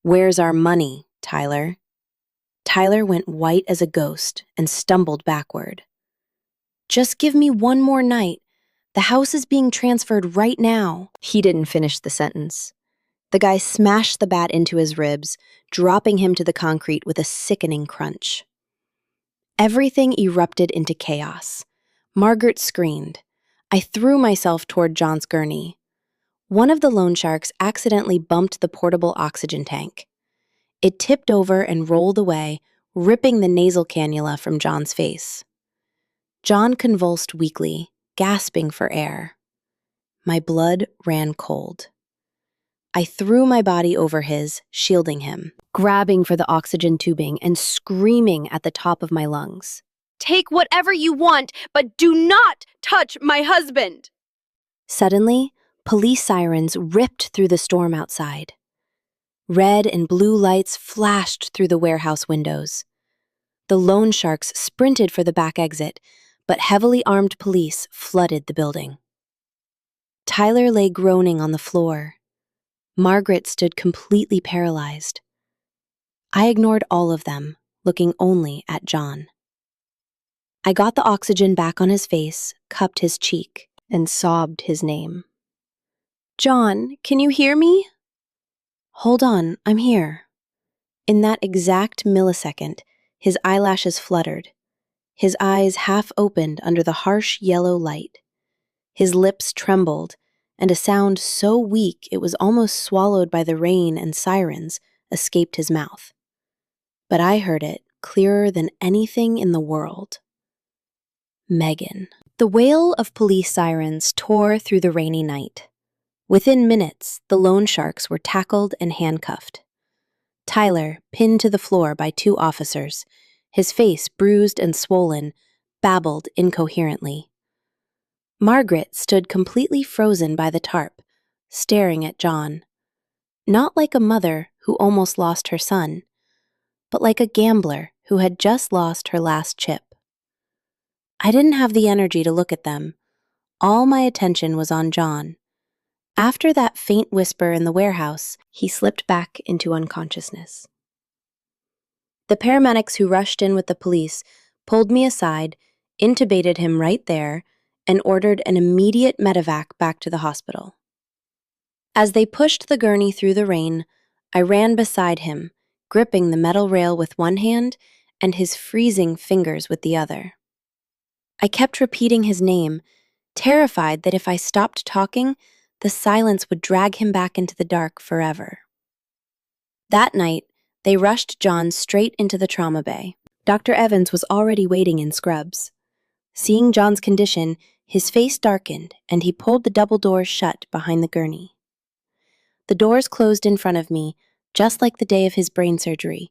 "Where's our money, Tyler?" Tyler went white as a ghost and stumbled backward. "Just give me one more night. The house is being transferred right now." He didn't finish the sentence. The guy smashed the bat into his ribs, dropping him to the concrete with a sickening crunch. Everything erupted into chaos. Margaret screamed. I threw myself toward John's gurney. One of the loan sharks accidentally bumped the portable oxygen tank. It tipped over and rolled away, ripping the nasal cannula from John's face. John convulsed weakly, gasping for air. My blood ran cold. I threw my body over his, shielding him, grabbing for the oxygen tubing and screaming at the top of my lungs. "Take whatever you want, but do not touch my husband!" Suddenly, police sirens ripped through the storm outside. Red and blue lights flashed through the warehouse windows. The loan sharks sprinted for the back exit, but heavily armed police flooded the building. Tyler lay groaning on the floor. Margaret stood completely paralyzed. I ignored all of them, looking only at John. I got the oxygen back on his face, cupped his cheek, and sobbed his name. "John, can you hear me?" "Hold on, I'm here." In that exact millisecond, his eyelashes fluttered. His eyes half opened under the harsh yellow light. His lips trembled, and a sound so weak it was almost swallowed by the rain and sirens escaped his mouth. But I heard it clearer than anything in the world. Megan. The wail of police sirens tore through the rainy night. Within minutes, the loan sharks were tackled and handcuffed. Tyler, pinned to the floor by 2 officers, his face bruised and swollen, babbled incoherently. Margaret stood completely frozen by the tarp, staring at John. Not like a mother who almost lost her son, but like a gambler who had just lost her last chip. I didn't have the energy to look at them. All my attention was on John. After that faint whisper in the warehouse, he slipped back into unconsciousness. The paramedics who rushed in with the police pulled me aside, intubated him right there, and ordered an immediate medevac back to the hospital. As they pushed the gurney through the rain, I ran beside him, gripping the metal rail with one hand and his freezing fingers with the other. I kept repeating his name, terrified that if I stopped talking, the silence would drag him back into the dark forever. That night, they rushed John straight into the trauma bay. Dr. Evans was already waiting in scrubs. Seeing John's condition, his face darkened and he pulled the double doors shut behind the gurney. The doors closed in front of me, just like the day of his brain surgery,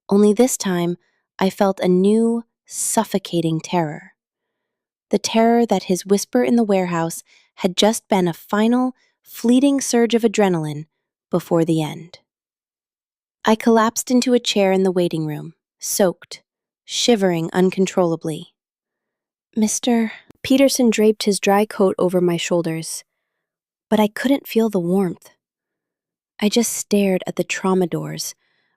only this time I felt a new, suffocating terror. The terror that his whisper in the warehouse had just been a final, fleeting surge of adrenaline before the end. I collapsed into a chair in the waiting room, soaked, shivering uncontrollably. "Mr. Peterson draped his dry coat over my shoulders, but I couldn't feel the warmth. I just stared at the trauma doors,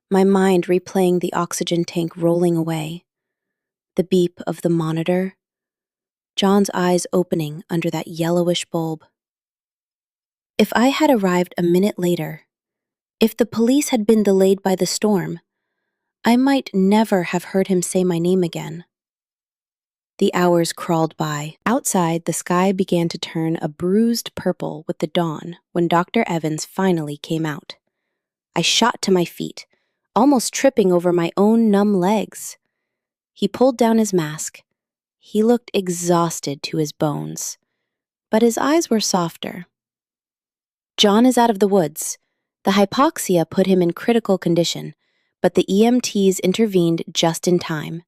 my mind replaying the oxygen tank rolling away, the beep of the monitor, John's eyes opening under that yellowish bulb. If I had arrived a minute later, if the police had been delayed by the storm, I might never have heard him say my name again. The hours crawled by. Outside, the sky began to turn a bruised purple with the dawn when Dr. Evans finally came out. I shot to my feet, almost tripping over my own numb legs. He pulled down his mask. He looked exhausted to his bones, but his eyes were softer. John is out of the woods. The hypoxia put him in critical condition, but the EMTs intervened just in time.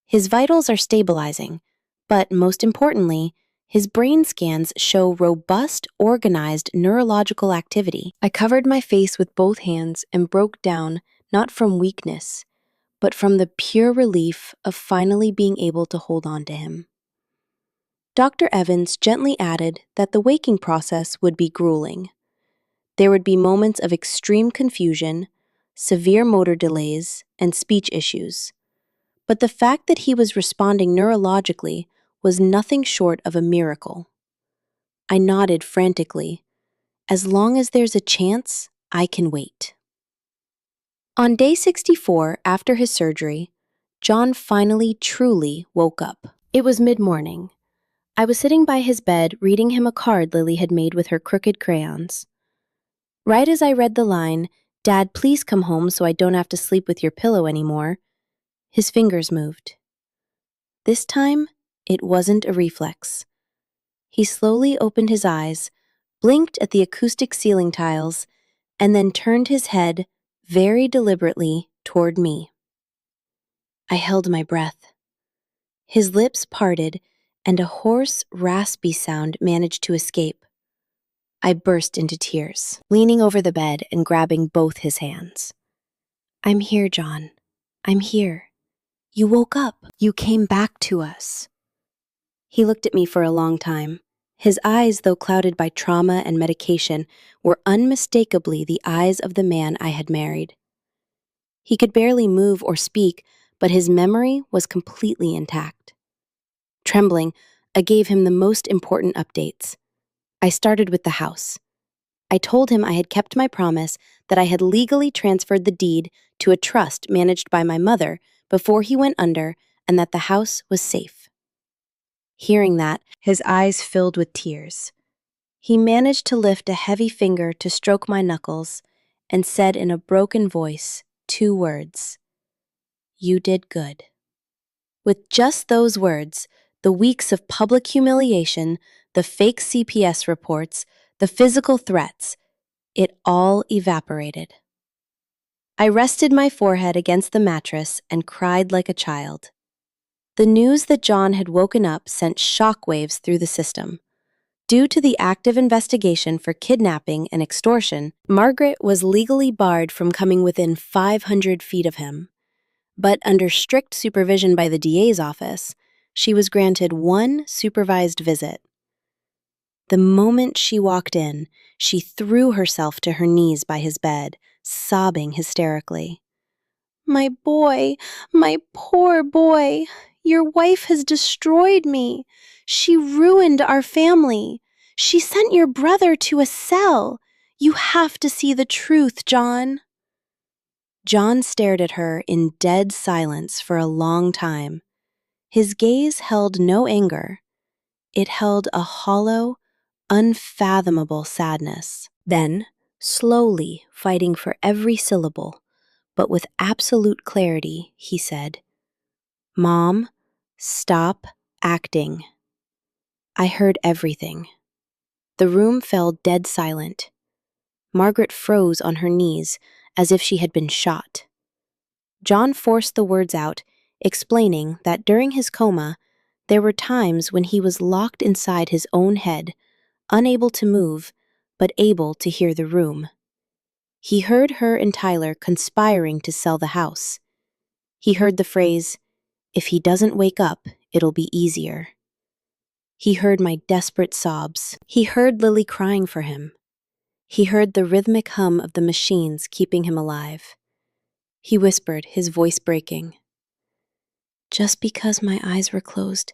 His vitals are stabilizing, but most importantly, his brain scans show robust, organized neurological activity. I covered my face with both hands and broke down, not from weakness, but from the pure relief of finally being able to hold on to him. Dr. Evans gently added that the waking process would be grueling. There would be moments of extreme confusion, severe motor delays, and speech issues. But the fact that he was responding neurologically was nothing short of a miracle. I nodded frantically. As long as there's a chance, I can wait. On day 64, after his surgery, John finally truly woke up. It was mid-morning. I was sitting by his bed reading him a card Lily had made with her crooked crayons. Right as I read the line, "Dad, please come home so I don't have to sleep with your pillow anymore," his fingers moved. This time, it wasn't a reflex. He slowly opened his eyes, blinked at the acoustic ceiling tiles, and then turned his head very deliberately toward me. I held my breath. His lips parted, and a hoarse, raspy sound managed to escape. I burst into tears, leaning over the bed and grabbing both his hands. "I'm here, John. I'm here. You woke up. You came back to us." He looked at me for a long time. His eyes, though clouded by trauma and medication, were unmistakably the eyes of the man I had married. He could barely move or speak, but his memory was completely intact. Trembling, I gave him the most important updates. I started with the house. I told him I had kept my promise that I had legally transferred the deed to a trust managed by my mother before he went under and that the house was safe. Hearing that, his eyes filled with tears. He managed to lift a heavy finger to stroke my knuckles and said in a broken voice 2 words: "You did good." With just those words, the weeks of public humiliation, the fake CPS reports, the physical threats, it all evaporated. I rested my forehead against the mattress and cried like a child. The news that John had woken up sent shockwaves through the system. Due to the active investigation for kidnapping and extortion, Margaret was legally barred from coming within 500 feet of him. But under strict supervision by the DA's office, she was granted 1 supervised visit. The moment she walked in, she threw herself to her knees by his bed, sobbing hysterically. My poor boy, your wife has destroyed me. She ruined our family. She sent your brother to a cell. You have to see the truth, John." John stared at her in dead silence for a long time. His gaze held no anger. It held a hollow, unfathomable sadness. Then, slowly, fighting for every syllable, but with absolute clarity, he said, "Mom, stop acting." I heard everything. The room fell dead silent. Margaret froze on her knees as if she had been shot. John forced the words out, explaining that during his coma, there were times when he was locked inside his own head, unable to move, but able to hear the room. He heard her and Tyler conspiring to sell the house. He heard the phrase, "If he doesn't wake up, it'll be easier." He heard my desperate sobs. He heard Lily crying for him. He heard the rhythmic hum of the machines keeping him alive. He whispered, his voice breaking. Just because my eyes were closed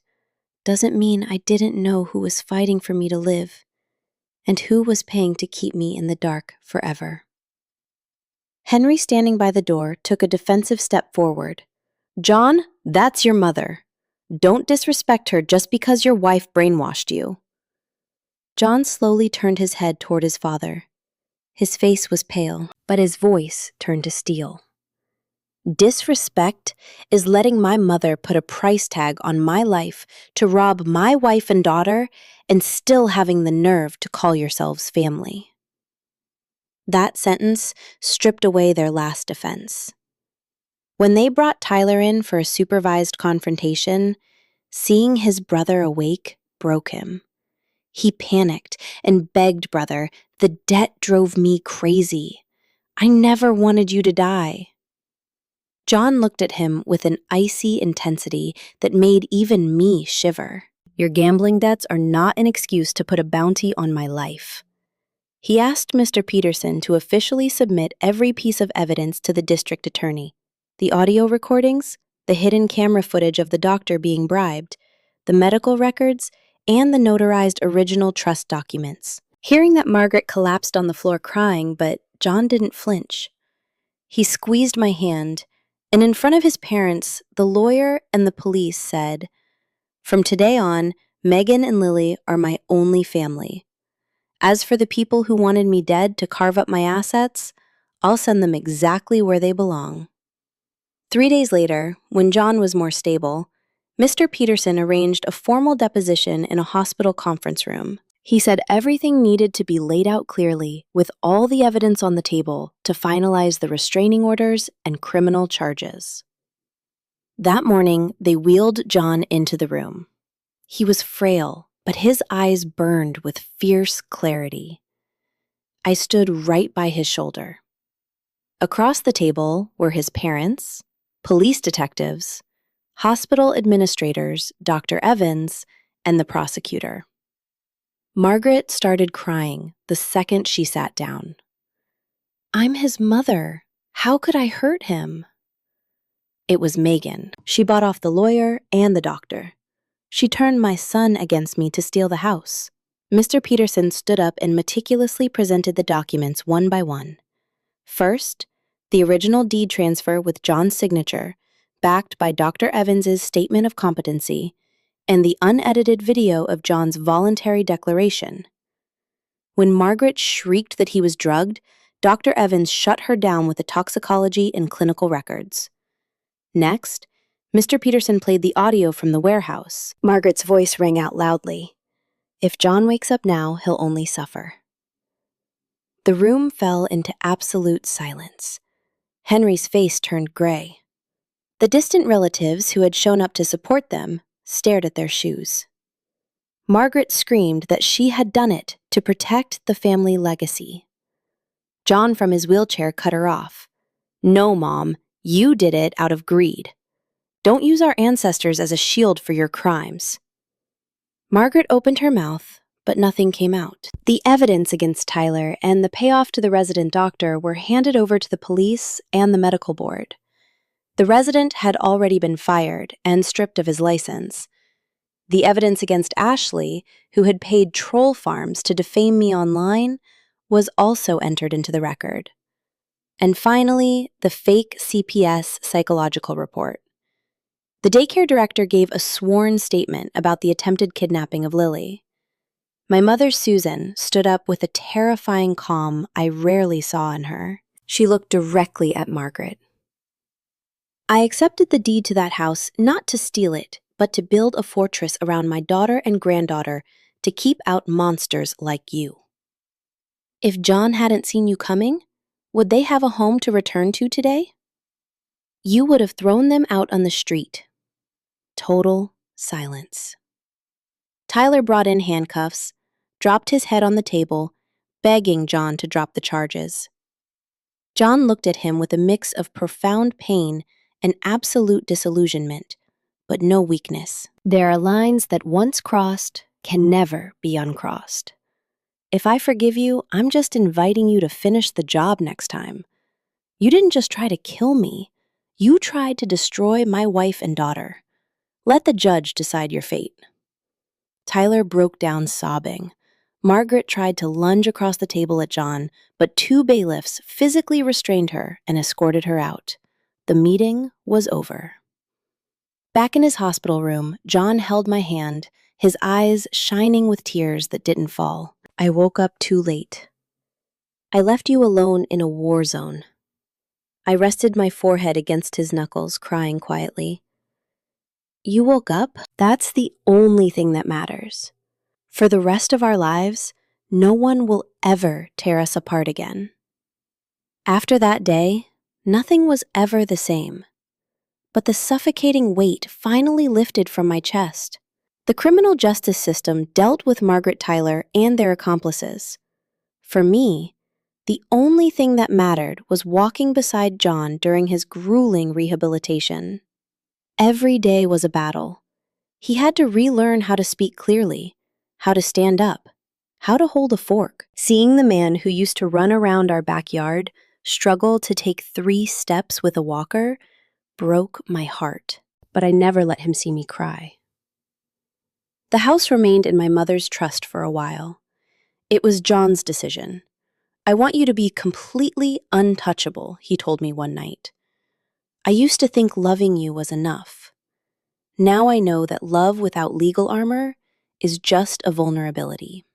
doesn't mean I didn't know who was fighting for me to live and who was paying to keep me in the dark forever. Henry, standing by the door, took a defensive step forward. John, that's your mother. Don't disrespect her just because your wife brainwashed you. John slowly turned his head toward his father. His face was pale, but his voice turned to steel. Disrespect is letting my mother put a price tag on my life to rob my wife and daughter and still having the nerve to call yourselves family. That sentence stripped away their last defense. When they brought Tyler in for a supervised confrontation, seeing his brother awake broke him. He panicked and begged brother, "The debt drove me crazy. I never wanted you to die." John looked at him with an icy intensity that made even me shiver. Your gambling debts are not an excuse to put a bounty on my life. He asked Mr. Peterson to officially submit every piece of evidence to the district attorney. The audio recordings, the hidden camera footage of the doctor being bribed, the medical records, and the notarized original trust documents. Hearing that Margaret collapsed on the floor crying, but John didn't flinch. He squeezed my hand, and in front of his parents, the lawyer and the police said, "From today on, Megan and Lily are my only family. As for the people who wanted me dead to carve up my assets, I'll send them exactly where they belong." 3 days later, when John was more stable, Mr. Peterson arranged a formal deposition in a hospital conference room. He said everything needed to be laid out clearly, with all the evidence on the table, to finalize the restraining orders and criminal charges. That morning, they wheeled John into the room. He was frail, but his eyes burned with fierce clarity. I stood right by his shoulder. Across the table were his parents, police detectives, hospital administrators, Dr. Evans, and the prosecutor. Margaret started crying the second she sat down. "I'm his mother. How could I hurt him?" It was Megan. She bought off the lawyer and the doctor. She turned my son against me to steal the house. Mr. Peterson stood up and meticulously presented the documents one by one. First, the original deed transfer with John's signature, backed by Dr. Evans's statement of competency, and the unedited video of John's voluntary declaration. When Margaret shrieked that he was drugged, Dr. Evans shut her down with the toxicology and clinical records. Next, Mr. Peterson played the audio from the warehouse. Margaret's voice rang out loudly. "If John wakes up now, he'll only suffer." The room fell into absolute silence. Henry's face turned gray. The distant relatives who had shown up to support them stared at their shoes. Margaret screamed that she had done it to protect the family legacy. John from his wheelchair cut her off. "No, Mom, you did it out of greed. Don't use our ancestors as a shield for your crimes." Margaret opened her mouth, but nothing came out. The evidence against Tyler and the payoff to the resident doctor were handed over to the police and the medical board. The resident had already been fired and stripped of his license. The evidence against Ashley, who had paid troll farms to defame me online, was also entered into the record. And finally, the fake CPS psychological report. The daycare director gave a sworn statement about the attempted kidnapping of Lily. My mother, Susan, stood up with a terrifying calm I rarely saw in her. She looked directly at Margaret. "I accepted the deed to that house not to steal it, but to build a fortress around my daughter and granddaughter to keep out monsters like you. If John hadn't seen you coming, would they have a home to return to today? You would have thrown them out on the street." Total silence. Tyler brought in handcuffs, dropped his head on the table, begging John to drop the charges. John looked at him with a mix of profound pain and absolute disillusionment, but no weakness. "There are lines that once crossed, can never be uncrossed. If I forgive you, I'm just inviting you to finish the job next time. You didn't just try to kill me. You tried to destroy my wife and daughter. Let the judge decide your fate." Tyler broke down sobbing. Margaret tried to lunge across the table at John, but two bailiffs physically restrained her and escorted her out. The meeting was over. Back in his hospital room, John held my hand, his eyes shining with tears that didn't fall. "I woke up too late. I left you alone in a war zone." I rested my forehead against his knuckles, crying quietly. "You woke up? That's the only thing that matters. For the rest of our lives, no one will ever tear us apart again." After that day, nothing was ever the same. But the suffocating weight finally lifted from my chest. The criminal justice system dealt with Margaret Tyler and their accomplices. For me, the only thing that mattered was walking beside John during his grueling rehabilitation. Every day was a battle. He had to relearn how to speak clearly, how to stand up, how to hold a fork. Seeing the man who used to run around our backyard struggle to take 3 steps with a walker broke my heart, but I never let him see me cry. The house remained in my mother's trust for a while. It was John's decision. "I want you to be completely untouchable," he told me one night. "I used to think loving you was enough. Now I know that love without legal armor is just a vulnerability."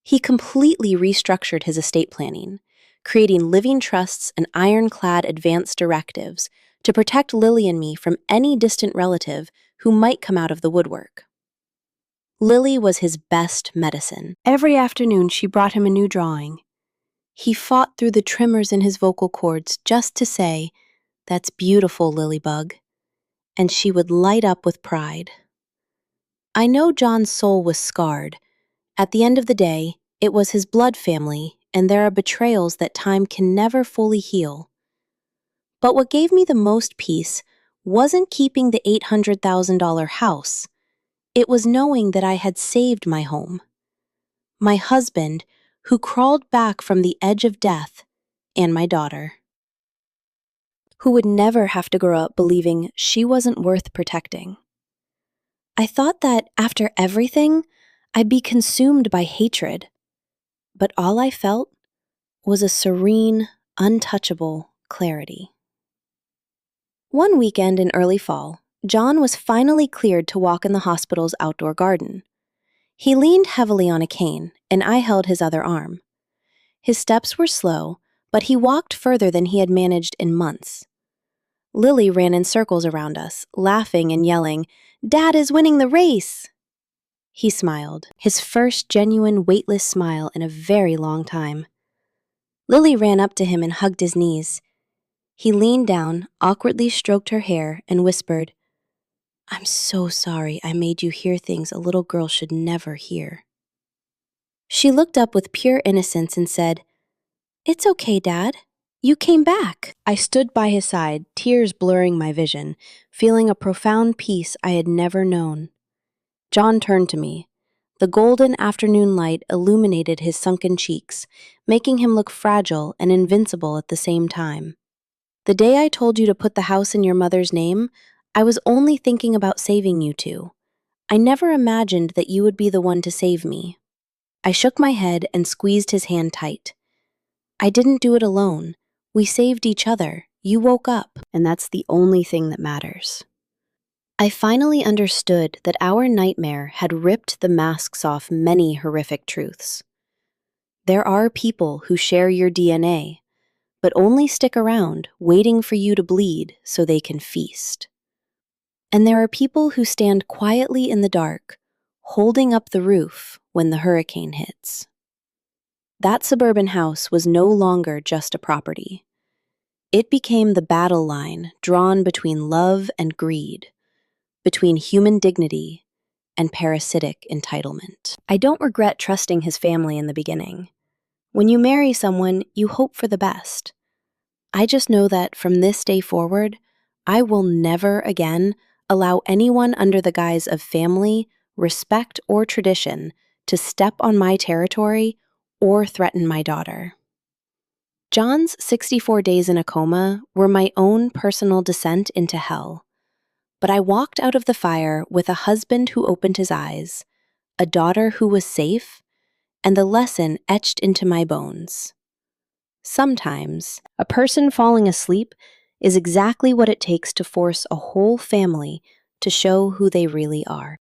He completely restructured his estate planning, creating living trusts and ironclad advance directives to protect Lily and me from any distant relative who might come out of the woodwork. Lily was his best medicine. Every afternoon she brought him a new drawing. He fought through the tremors in his vocal cords just to say, "That's beautiful, Lilybug," and she would light up with pride. I know John's soul was scarred. At the end of the day, it was his blood family, and there are betrayals that time can never fully heal. But what gave me the most peace wasn't keeping the $800,000 house. It was knowing that I had saved my home. My husband, who crawled back from the edge of death, and my daughter, who would never have to grow up believing she wasn't worth protecting. I thought that, after everything, I'd be consumed by hatred. But all I felt was a serene, untouchable clarity. One weekend in early fall, John was finally cleared to walk in the hospital's outdoor garden. He leaned heavily on a cane, and I held his other arm. His steps were slow, but he walked further than he had managed in months. Lily ran in circles around us, laughing and yelling, "Dad is winning the race!" He smiled, his first genuine weightless smile in a very long time. Lily ran up to him and hugged his knees. He leaned down, awkwardly stroked her hair, and whispered, "I'm so sorry I made you hear things a little girl should never hear." She looked up with pure innocence and said, "It's okay, Dad. You came back." I stood by his side, tears blurring my vision, feeling a profound peace I had never known. John turned to me. The golden afternoon light illuminated his sunken cheeks, making him look fragile and invincible at the same time. "The day I told you to put the house in your mother's name, I was only thinking about saving you two. I never imagined that you would be the one to save me." I shook my head and squeezed his hand tight. "I didn't do it alone. We saved each other. You woke up, and that's the only thing that matters." I finally understood that our nightmare had ripped the masks off many horrific truths. There are people who share your DNA, but only stick around waiting for you to bleed so they can feast. And there are people who stand quietly in the dark, holding up the roof when the hurricane hits. That suburban house was no longer just a property. It became the battle line drawn between love and greed, between human dignity and parasitic entitlement. I don't regret trusting his family in the beginning. When you marry someone, you hope for the best. I just know that from this day forward, I will never again allow anyone under the guise of family respect, or tradition to step on my territory or threaten my daughter. John's 64 days in a coma were my own personal descent into hell, but I walked out of the fire with a husband who opened his eyes, a daughter who was safe, and the lesson etched into my bones. Sometimes, a person falling asleep is exactly what it takes to force a whole family to show who they really are.